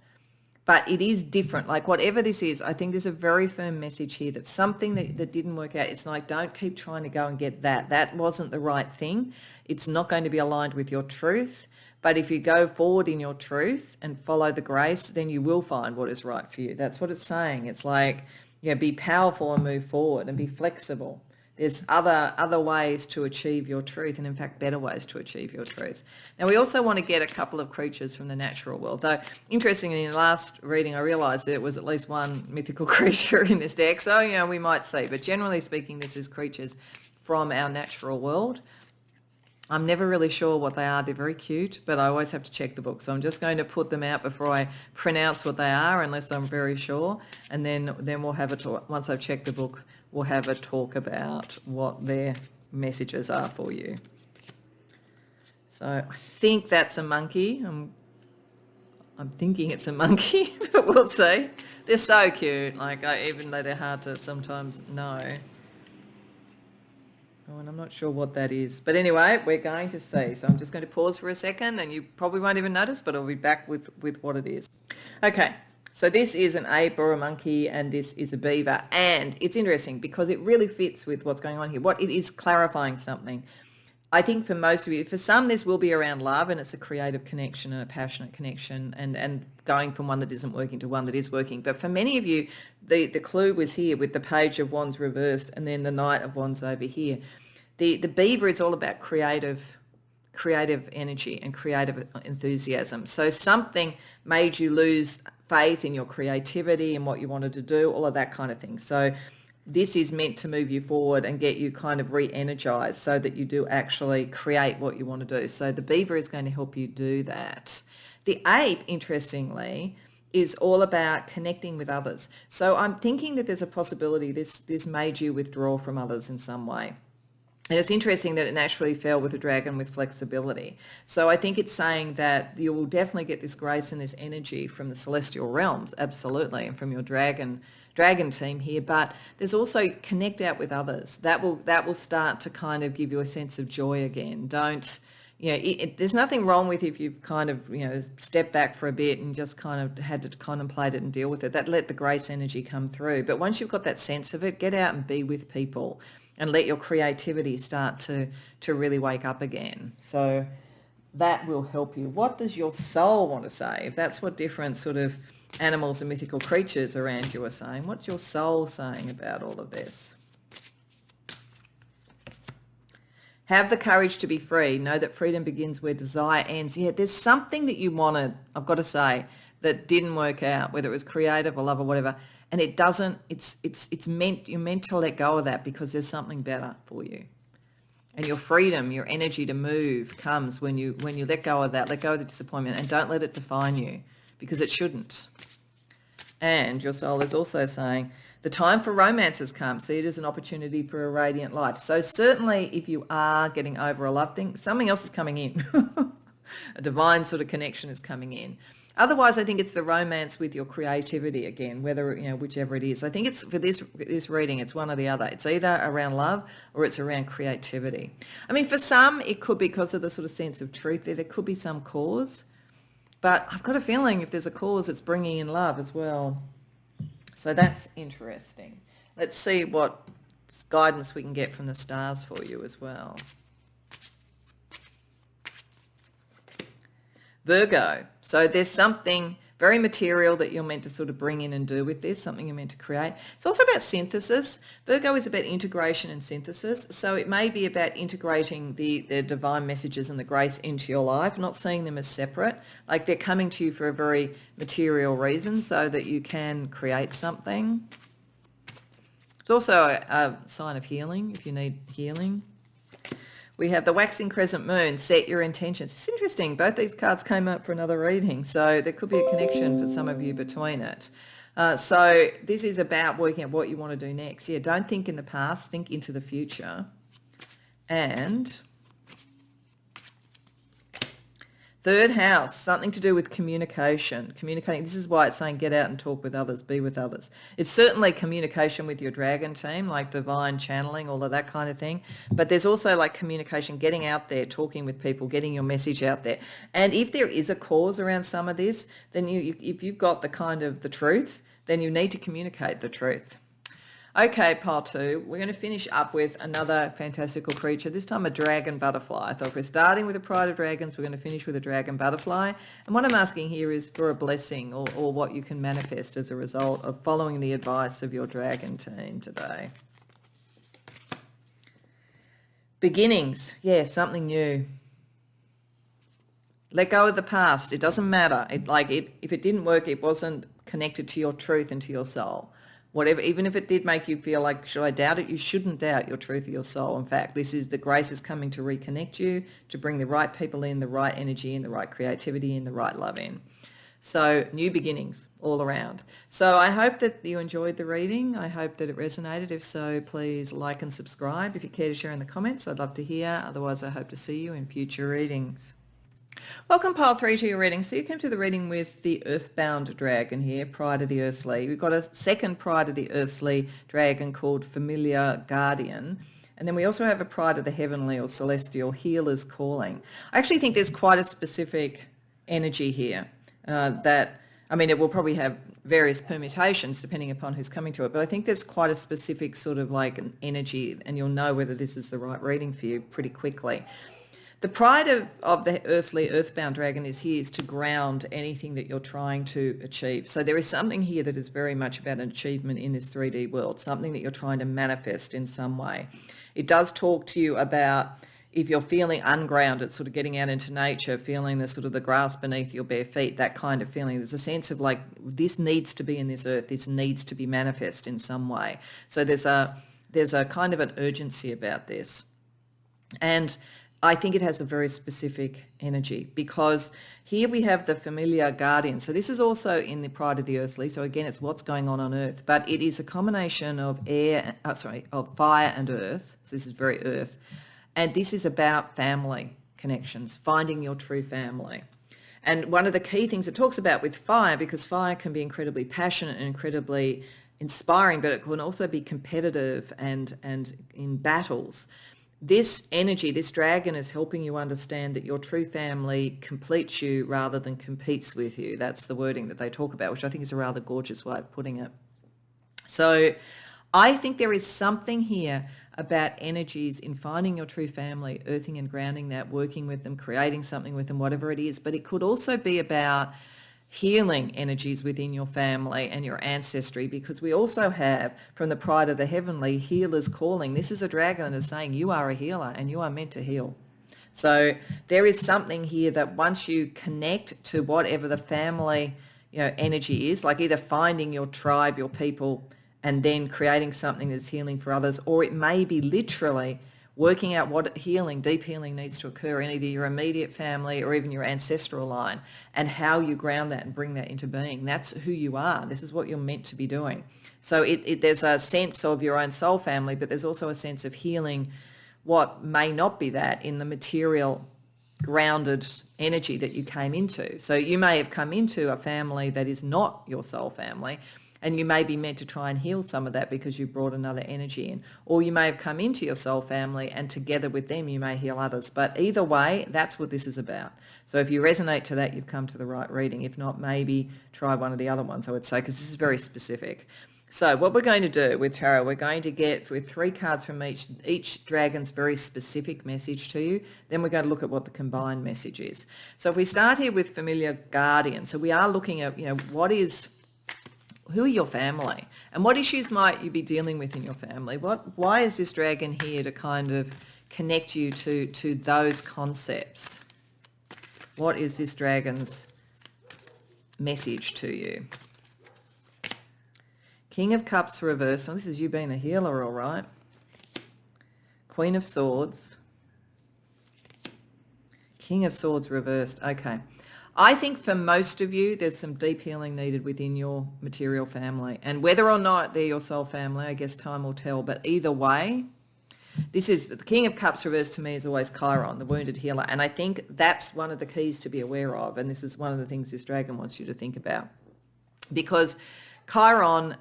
But it is different. Like whatever this is, I think there's a very firm message here that something that didn't work out, it's like, don't keep trying to go and get that. That wasn't the right thing. It's not going to be aligned with your truth. But if you go forward in your truth and follow the grace, then you will find what is right for you. That's what it's saying. It's like, be powerful and move forward and be flexible. There's other ways to achieve your truth, and in fact better ways to achieve your truth. Now we also want to get a couple of creatures from the natural world. Though interestingly, in the last reading I realised there was at least one mythical creature in this deck, so we might see. But generally speaking, this is creatures from our natural world. I'm never really sure what they are. They're very cute, but I always have to check the book. So I'm just going to put them out before I pronounce what they are, unless I'm very sure. And then we'll have a talk. Once I've checked the book, we'll have a talk about what their messages are for you. So I think that's a monkey. I'm thinking it's a monkey, but we'll see. They're so cute. Like, even though they're hard to sometimes know. Oh, and I'm not sure what that is. But anyway, we're going to see. So I'm just going to pause for a second, and you probably won't even notice, but I'll be back with what it is. Okay, so this is an ape or a monkey, and this is a beaver. And it's interesting because it really fits with what's going on here. What it is clarifying something. I think for most of you, for some, this will be around love, and it's a creative connection and a passionate connection, and going from one that isn't working to one that is working. But for many of you, the clue was here with the Page of Wands reversed and then the Knight of Wands over here. The beaver is all about creative energy and creative enthusiasm. So something made you lose faith in your creativity and what you wanted to do, all of that kind of thing. So this is meant to move you forward and get you kind of re-energized so that you do actually create what you want to do. So the beaver is going to help you do that. The ape, interestingly, is all about connecting with others. So I'm thinking that there's a possibility this made you withdraw from others in some way. And it's interesting that it naturally fell with a dragon with flexibility. So I think it's saying that you will definitely get this grace and this energy from the celestial realms, absolutely, and from your dragon team here. But there's also connect out with others. That will start to kind of give you a sense of joy again. Don't, there's nothing wrong with if you've kind of, stepped back for a bit and just kind of had to contemplate it and deal with it. That let the grace energy come through. But once you've got that sense of it, get out and be with people and let your creativity start to really wake up again. So that will help you. What does your soul want to say? If that's what different sort of animals and mythical creatures around you are saying, what's your soul saying about all of this? Have the courage to be free. Know that freedom begins where desire ends. Yeah, there's something that you wanted, I've got to say, that didn't work out, whether it was creative or love or whatever. And it doesn't, you're meant to let go of that because there's something better for you. And your freedom, your energy to move comes when you let go of that, let go of the disappointment, and don't let it define you, because it shouldn't. And your soul is also saying, the time for romance has come. See it as an opportunity for a radiant life. So certainly if you are getting over a love thing, something else is coming in. A divine sort of connection is coming in. Otherwise, I think it's the romance with your creativity again, whether, whichever it is. I think it's for this reading, it's one or the other. It's either around love or it's around creativity. I mean, for some, it could be because of the sort of sense of truth there. There could be some cause. But I've got a feeling if there's a cause, it's bringing in love as well. So that's interesting. Let's see what guidance we can get from the stars for you as well. Virgo. So there's something very material that you're meant to sort of bring in and do with this, something you're meant to create. It's also about synthesis. Virgo is about integration and synthesis. So it may be about integrating the divine messages and the grace into your life, not seeing them as separate. Like they're coming to you for a very material reason so that you can create something. It's also a sign of healing if you need healing. We have the waxing crescent moon, set your intentions. It's interesting. Both these cards came up for another reading. So there could be a connection for some of you between it. So this is about working out what you want to do next. Yeah, don't think in the past, think into the future. And third house, something to do with communication. Communicating. This is why it's saying get out and talk with others, be with others. It's certainly communication with your dragon team, like divine channeling, all of that kind of thing. But there's also like communication, getting out there, talking with people, getting your message out there. And if there is a cause around some of this, then if you've got the kind of the truth, then you need to communicate the truth. Okay, pile two, we're going to finish up with another fantastical creature, this time a dragon butterfly. I thought if we're starting with a pride of dragons, we're going to finish with a dragon butterfly. And what I'm asking here is for a blessing or what you can manifest as a result of following the advice of your dragon team today. Beginnings, yeah, something new. Let go of the past. It doesn't matter. If it didn't work, it wasn't connected to your truth and to your soul. Whatever, even if it did make you feel like, should I doubt it? You shouldn't doubt your truth of your soul. In fact, this is the grace is coming to reconnect you, to bring the right people in, the right energy in, the right creativity in, the right love in. So new beginnings all around. So I hope that you enjoyed the reading. I hope that it resonated. If so, please like and subscribe. If you care to share in the comments, I'd love to hear. Otherwise, I hope to see you in future readings. Welcome, Pile 3, to your reading. So you came to the reading with the Earthbound Dragon here, Pride of the Earthly. We've got a second Pride of the Earthly dragon called Familiar Guardian. And then we also have a Pride of the Heavenly or Celestial, Healer's Calling. I actually think there's quite a specific energy here it will probably have various permutations depending upon who's coming to it, but I think there's quite a specific sort of like an energy, and you'll know whether this is the right reading for you pretty quickly. The pride of the earthbound dragon is to ground anything that you're trying to achieve. So there is something here that is very much about an achievement in this 3D world, something that you're trying to manifest in some way. It does talk to you about if you're feeling ungrounded, sort of getting out into nature, feeling the sort of the grass beneath your bare feet, that kind of feeling. There's a sense of like, this needs to be in this earth, this needs to be manifest in some way. So there's a kind of an urgency about this. And I think it has a very specific energy, because here we have the familiar guardian. So this is also in the Pride of the Earthly. So again, it's what's going on earth, but it is a combination of of fire and earth. So this is very earth. And this is about family connections, finding your true family. And one of the key things it talks about with fire, because fire can be incredibly passionate and incredibly inspiring, but it can also be competitive and in battles. This energy, this dragon, is helping you understand that your true family completes you rather than competes with you. That's the wording that they talk about, which I think is a rather gorgeous way of putting it. So I think there is something here about energies in finding your true family, earthing and grounding that, working with them, creating something with them, whatever it is. But it could also be about healing energies within your family and your ancestry, because we also have, from the Pride of the Heavenly, Healer's Calling. This is a dragon that is saying you are a healer and you are meant to heal. So there is something here that once you connect to whatever the family energy is, like either finding your tribe, your people, and then creating something that's healing for others, or it may be literally working out what deep healing needs to occur in either your immediate family or even your ancestral line, and how you ground that and bring that into being. That's who you are. This is what you're meant to be doing. So there's a sense of your own soul family, but there's also a sense of healing what may not be that in the material grounded energy that you came into. So you may have come into a family that is not your soul family, and you may be meant to try and heal some of that because you brought another energy in. Or you may have come into your soul family and together with them you may heal others. But either way, that's what this is about. So if you resonate to that, you've come to the right reading. If not, maybe try one of the other ones, I would say, because this is very specific. So what we're going to do with tarot, we're going to get with 3 cards from each dragon's very specific message to you. Then we're going to look at what the combined message is. So if we start here with Familiar Guardian, so we are looking at, who are your family and what issues might you be dealing with in your family? Why is this dragon here to kind of connect you to those concepts? What is this dragon's message to you? King of Cups reversed. So this is you being a healer, all right. Queen of Swords. King of Swords reversed. Okay. I think for most of you, there's some deep healing needed within your material family. And whether or not they're your soul family, I guess time will tell. But either way, this is the King of Cups reversed to me is always Chiron, the wounded healer. And I think that's one of the keys to be aware of. And this is one of the things this dragon wants you to think about. Because Chiron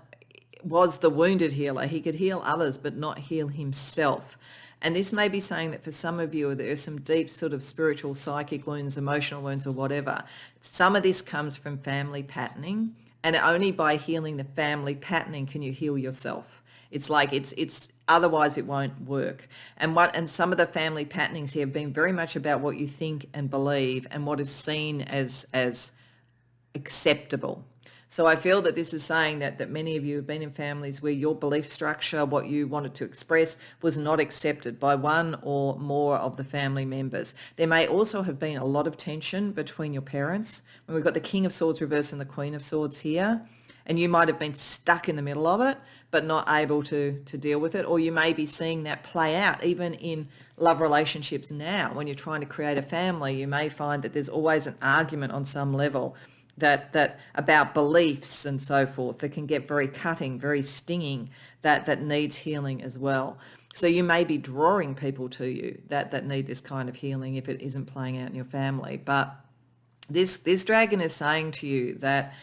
was the wounded healer. He could heal others, but not heal himself. And this may be saying that for some of you, there's some deep sort of spiritual, psychic wounds, emotional wounds or whatever. Some of this comes from family patterning, and only by healing the family patterning can you heal yourself. It's like it's otherwise it won't work. And some of the family patternings here have been very much about what you think and believe and what is seen as acceptable. So I feel that this is saying that many of you have been in families where your belief structure, what you wanted to express, was not accepted by one or more of the family members. There may also have been a lot of tension between your parents. When we've got the King of Swords reversed and the Queen of Swords here, and you might have been stuck in the middle of it, but not able to deal with it. Or you may be seeing that play out even in love relationships now. When you're trying to create a family, you may find that there's always an argument on some level that about beliefs and so forth that can get very cutting, very stinging, that needs healing as well. So you may be drawing people to you that need this kind of healing if it isn't playing out in your family. But this dragon is saying to you that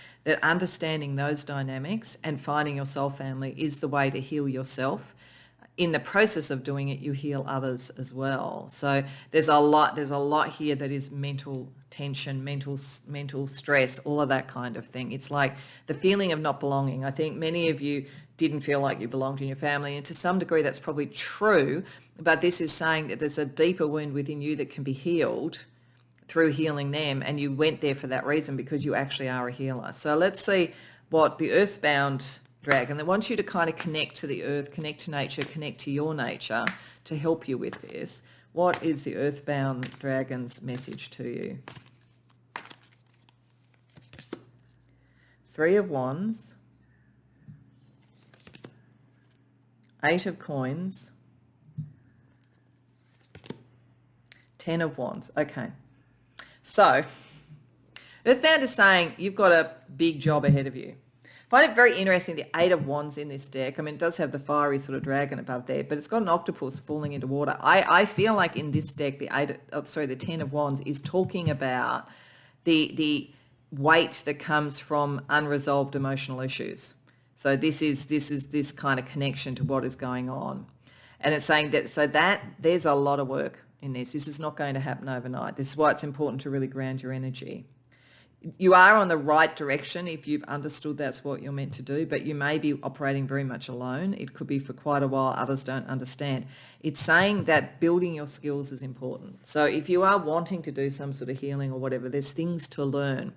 understanding those dynamics and finding your soul family is the way to heal yourself. In the process of doing it, you heal others as well. So there's a lot here that is mental tension, mental stress, all of that kind of thing. It's like the feeling of not belonging. I think many of you didn't feel like you belonged in your family, and to some degree that's probably true, but this is saying that there's a deeper wound within you that can be healed through healing them, and you went there for that reason because you actually are a healer. So let's see what the earthbound dragon, that wants you to kind of connect to the earth, connect to nature, connect to your nature to help you with this. What is the earthbound dragon's message to you? Three of Wands, Eight of Coins, Ten of Wands. Okay. So, Earthbound is saying you've got a big job ahead of you. I find it very interesting, the Eight of Wands in this deck. I mean, it does have the fiery sort of dragon above there, but it's got an octopus falling into water. I feel like in this deck, the Ten of Wands is talking about the weight that comes from unresolved emotional issues. So this is this kind of connection to what is going on. And it's saying that there's a lot of work in this. This is not going to happen overnight. This is why it's important to really ground your energy. You are on the right direction if you've understood that's what you're meant to do, but you may be operating very much alone. It could be for quite a while. Others don't understand. It's saying that building your skills is important. So if you are wanting to do some sort of healing or whatever, there's things to learn.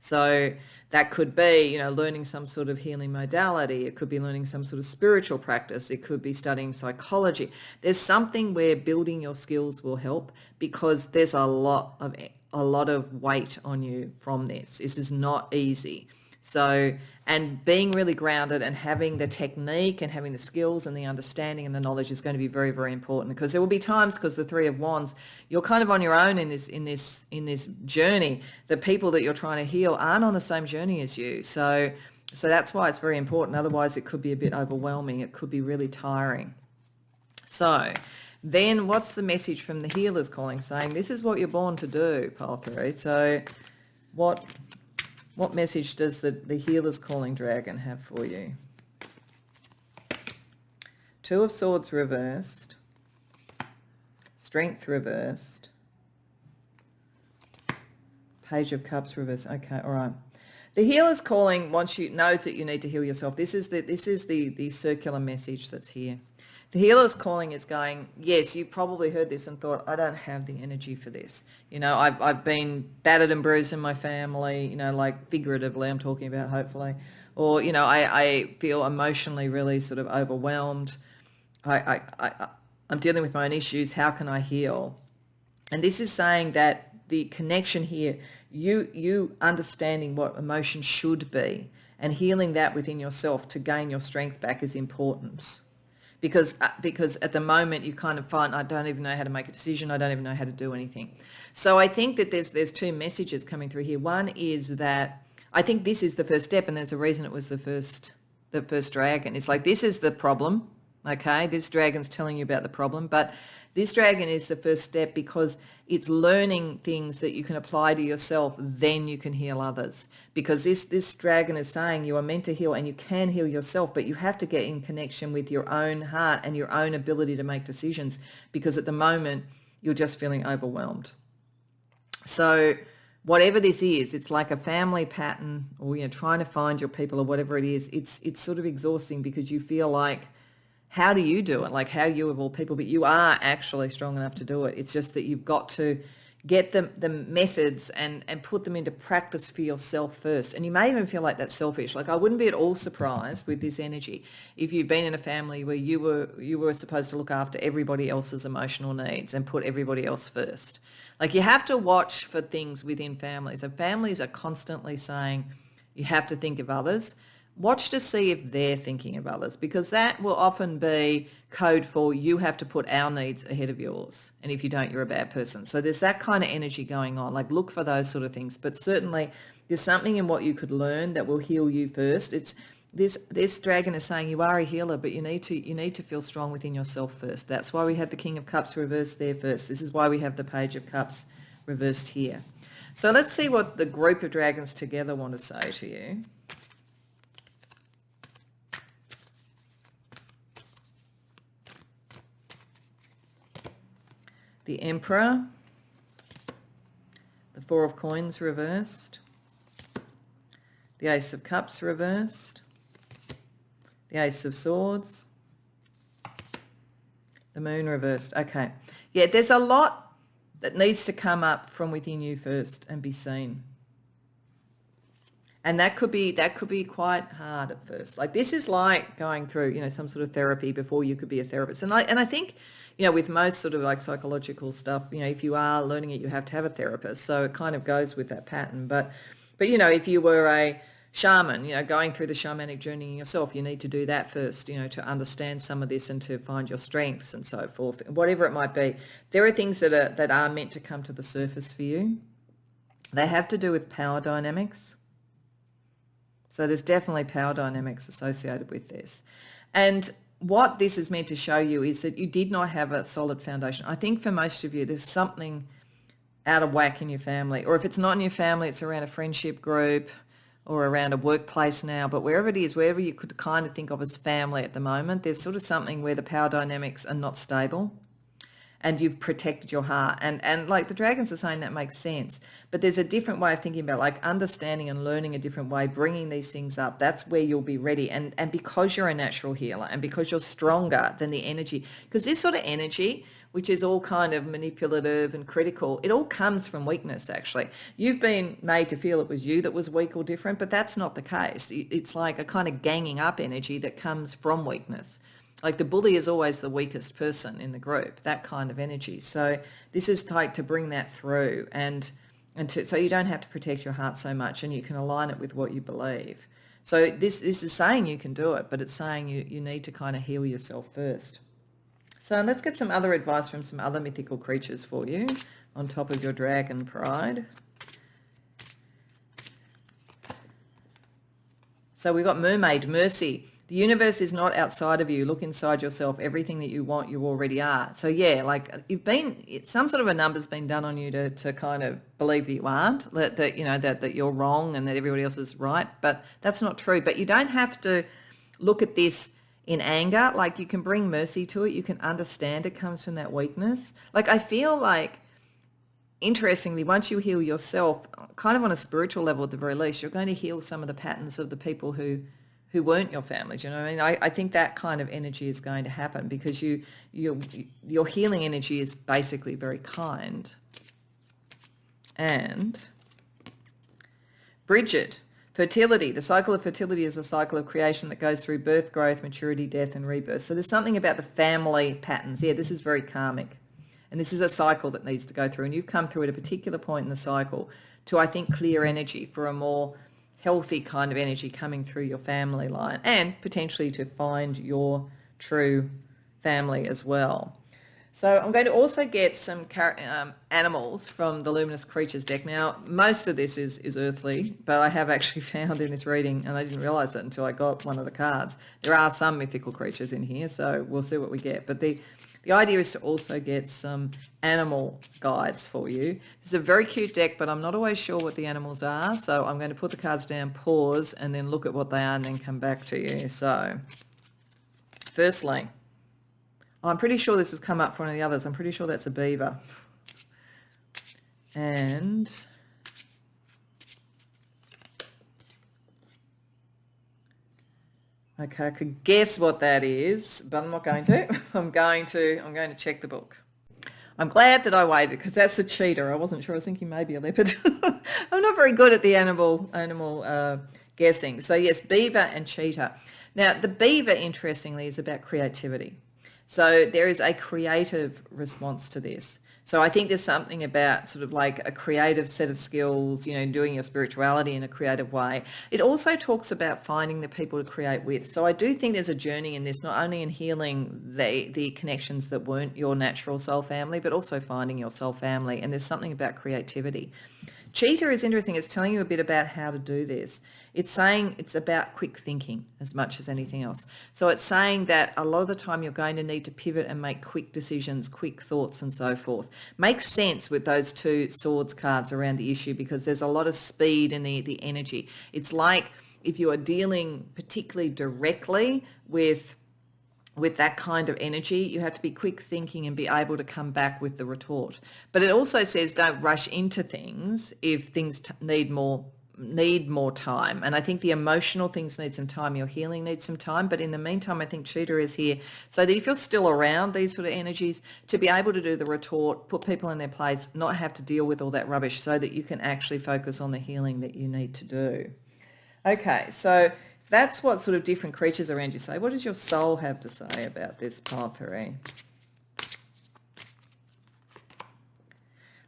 So that could be, learning some sort of healing modality. It could be learning some sort of spiritual practice. It could be studying psychology. There's something where building your skills will help, because there's a lot of weight on you from this. This is not easy. So, and being really grounded and having the technique and having the skills and the understanding and the knowledge is going to be very, very important, because there will be times, because the Three of Wands, you're kind of on your own in this journey. The people that you're trying to heal aren't on the same journey as you. So that's why it's very important. Otherwise, it could be a bit overwhelming. It could be really tiring. So then what's the message from the healers calling, saying this is what you're born to do, pile 3. So what message does the healer's calling dragon have for you? Two of Swords reversed, Strength reversed, Page of Cups reversed. Okay, all right. The healer's calling knows that you need to heal yourself. This is the circular message that's here. The healer's calling is going, yes, you probably heard this and thought, I don't have the energy for this. I've been battered and bruised in my family, like figuratively I'm talking about, hopefully. Or, I feel emotionally really sort of overwhelmed. I'm dealing with my own issues. How can I heal? And this is saying that the connection here, you understanding what emotion should be and healing that within yourself to gain your strength back is important. Because at the moment you kind of find, I don't even know how to make a decision. I don't even know how to do anything. So I think that there's two messages coming through here. One is that I think this is the first step, and there's a reason it was the first dragon. It's like, this is the problem. Okay, this dragon's telling you about the problem, but this dragon is the first step because it's learning things that you can apply to yourself, then you can heal others. Because this dragon is saying you are meant to heal, and you can heal yourself, but you have to get in connection with your own heart and your own ability to make decisions, because at the moment you're just feeling overwhelmed. So whatever this is, it's like a family pattern, or trying to find your people or whatever it is, it's sort of exhausting, because you feel like, how do you do it? Like, how you of all people, but you are actually strong enough to do it. It's just that you've got to get the methods and put them into practice for yourself first. And you may even feel like that's selfish. Like, I wouldn't be at all surprised with this energy if you've been in a family where you were supposed to look after everybody else's emotional needs and put everybody else first. Like, you have to watch for things within families. So families are constantly saying you have to think of others. watch to see if they're thinking of others, because that will often be code for you have to put our needs ahead of yours. And if you don't, you're a bad person. So there's that kind of energy going on. Like, look for those sort of things. But certainly there's something in what you could learn that will heal you first. It's this dragon is saying you are a healer, but you need to feel strong within yourself first. That's why we have the King of Cups reversed there first. This is why we have the Page of Cups reversed here. So let's see what the group of dragons together want to say to you. The Emperor, the Four of Coins reversed, the Ace of Cups reversed, the Ace of Swords, the Moon reversed. Okay. Yeah, there's a lot that needs to come up from within you first and be seen. And that could be quite hard at first. Like, this is like going through, some sort of therapy before you could be a therapist. And I think, with most sort of like psychological stuff, if you are learning it, you have to have a therapist. So it kind of goes with that pattern. But if you were a shaman, going through the shamanic journey yourself, you need to do that first, to understand some of this and to find your strengths and so forth, whatever it might be. There are things that are meant to come to the surface for you. They have to do with power dynamics. So there's definitely power dynamics associated with this. And what this is meant to show you is that you did not have a solid foundation. I think for most of you, there's something out of whack in your family. Or if it's not in your family, it's around a friendship group or around a workplace now. But wherever it is, wherever you could kind of think of as family at the moment, there's sort of something where the power dynamics are not stable. And you've protected your heart. And like the dragons are saying, that makes sense. But there's a different way of thinking about, like, understanding and learning a different way, bringing these things up. That's where you'll be ready. And because you're a natural healer and because you're stronger than the energy, because this sort of energy, which is all kind of manipulative and critical, it all comes from weakness, actually. You've been made to feel it was you that was weak or different, but that's not the case. It's like a kind of ganging up energy that comes from weakness. Like, the bully is always the weakest person in the group, that kind of energy. So this is like to bring that through so you don't have to protect your heart so much, and you can align it with what you believe. So this is saying you can do it, but it's saying you need to kind of heal yourself first. So let's get some other advice from some other mythical creatures for you on top of your dragon pride. So we've got Mermaid, Mercy. The universe is not outside of you. Look inside yourself. Everything that you want, you already are. So yeah, like, some sort of a number's been done on you to kind of believe that you aren't, that you're wrong and that everybody else is right. But that's not true. But you don't have to look at this in anger. Like, you can bring mercy to it. You can understand it comes from that weakness. Like, I feel like, interestingly, once you heal yourself, kind of on a spiritual level at the very least, you're going to heal some of the patterns of the people who weren't your family. Do you know what I mean? I think that kind of energy is going to happen because your healing energy is basically very kind. And Bridget, fertility. The cycle of fertility is a cycle of creation that goes through birth, growth, maturity, death, and rebirth. So there's something about the family patterns. Yeah, this is very karmic. And this is a cycle that needs to go through. And you've come through at a particular point in the cycle to, I think, clear energy for a more healthy kind of energy coming through your family line, and potentially to find your true family as well. So I'm going to also get some animals from the Luminous Creatures deck. Now, most of this is earthly, but I have actually found in this reading, and I didn't realise it until I got one of the cards, there are some mythical creatures in here, so we'll see what we get. But the idea is to also get some animal guides for you. This is a very cute deck, but I'm not always sure what the animals are. So I'm going to put the cards down, pause, and then look at what they are and then come back to you. So firstly, I'm pretty sure this has come up for one of the others. I'm pretty sure that's a beaver. And okay, I could guess what that is, but I'm not going to. I'm going to check the book. I'm glad that I waited because that's a cheater. I wasn't sure. I was thinking maybe a leopard. I'm not very good at the animal guessing. So yes, beaver and cheetah. Now the beaver, interestingly, is about creativity. So there is a creative response to this. So I think there's something about sort of like a creative set of skills, doing your spirituality in a creative way. It also talks about finding the people to create with. So I do think there's a journey in this, not only in healing the connections that weren't your natural soul family, but also finding your soul family. And there's something about creativity. Cheetah is interesting. It's telling you a bit about how to do this. It's saying it's about quick thinking as much as anything else. So it's saying that a lot of the time you're going to need to pivot and make quick decisions, quick thoughts and so forth. Makes sense with those two swords cards around the issue because there's a lot of speed in the energy. It's like if you are dealing particularly directly with that kind of energy, you have to be quick thinking and be able to come back with the retort. But it also says don't rush into things if things need more time. And I think the emotional things need some time. Your healing needs some time. But in the meantime, I think Cheetah is here so that if you're still around these sort of energies, to be able to do the retort, put people in their place, not have to deal with all that rubbish so that you can actually focus on the healing that you need to do. Okay, so that's what sort of different creatures around you say. What does your soul have to say about this, pile 3?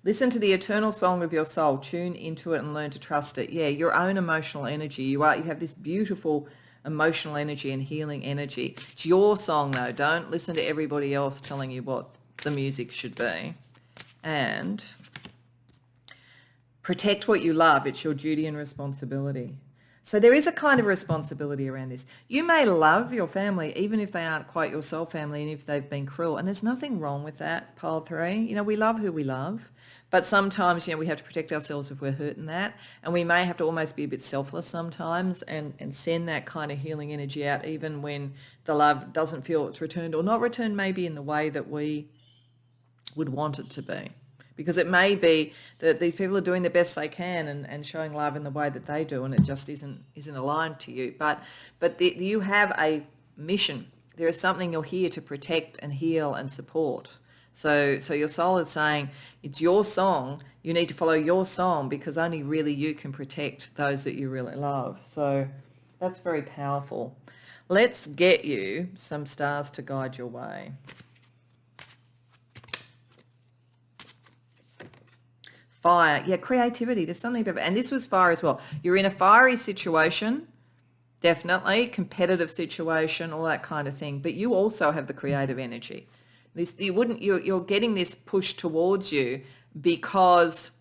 Listen to the eternal song of your soul. Tune into it and learn to trust it. Yeah, your own emotional energy. You have this beautiful emotional energy and healing energy. It's your song, though. Don't listen to everybody else telling you what the music should be. And protect what you love. It's your duty and responsibility. So there is a kind of responsibility around this. You may love your family, even if they aren't quite your soul family and if they've been cruel. And there's nothing wrong with that, pile 3. We love who we love. But sometimes, we have to protect ourselves if we're hurting that. And we may have to almost be a bit selfless sometimes and send that kind of healing energy out, even when the love doesn't feel it's returned or not returned maybe in the way that we would want it to be. Because it may be that these people are doing the best they can and showing love in the way that they do, and it just isn't aligned to you. But you have a mission. There is something you're here to protect and heal and support. So your soul is saying it's your song. You need to follow your song because only really you can protect those that you really love. So that's very powerful. Let's get you some stars to guide your way. Fire. Yeah, creativity. There's something about it. And this was fire as well. You're in a fiery situation, definitely, competitive situation, all that kind of thing. But you also have the creative energy. You're getting this push towards you because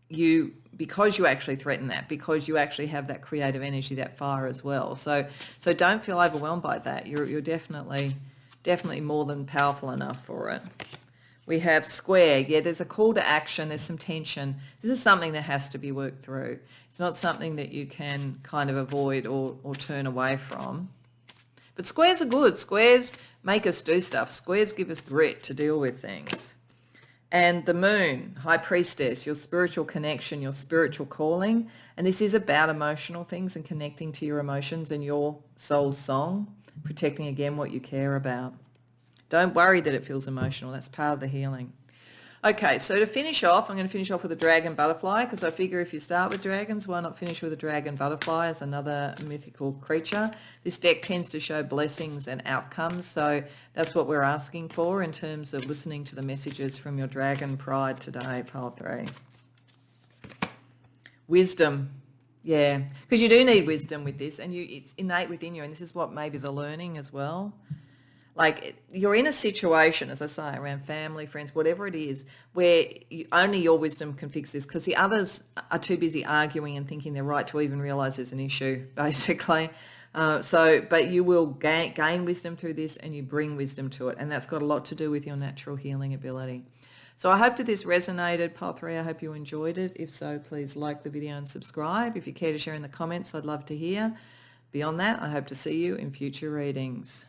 you actually threaten that, because you actually have that creative energy, that fire as well. So don't feel overwhelmed by that. You're definitely more than powerful enough for it. We have square. Yeah, there's a call to action. There's some tension. This is something that has to be worked through. It's not something that you can kind of avoid or turn away from. But squares are good. Squares make us do stuff. Squares give us grit to deal with things. And the moon, high priestess, your spiritual connection, your spiritual calling. And this is about emotional things and connecting to your emotions and your soul's song, protecting again what you care about. Don't worry that it feels emotional. That's part of the healing. Okay, so to finish off, I'm going to finish off with a dragon butterfly because I figure if you start with dragons, why not finish with a dragon butterfly as another mythical creature? This deck tends to show blessings and outcomes, so that's what we're asking for in terms of listening to the messages from your dragon pride today, pile 3. Wisdom. Yeah, because you do need wisdom with this, and it's innate within you, and this is what maybe the learning as well. Like you're in a situation, as I say, around family, friends, whatever it is, where only your wisdom can fix this because the others are too busy arguing and thinking they're right to even realise there's an issue, basically. But you will gain wisdom through this and you bring wisdom to it. And that's got a lot to do with your natural healing ability. So I hope that this resonated, pile 3. I hope you enjoyed it. If so, please like the video and subscribe. If you care to share in the comments, I'd love to hear. Beyond that, I hope to see you in future readings.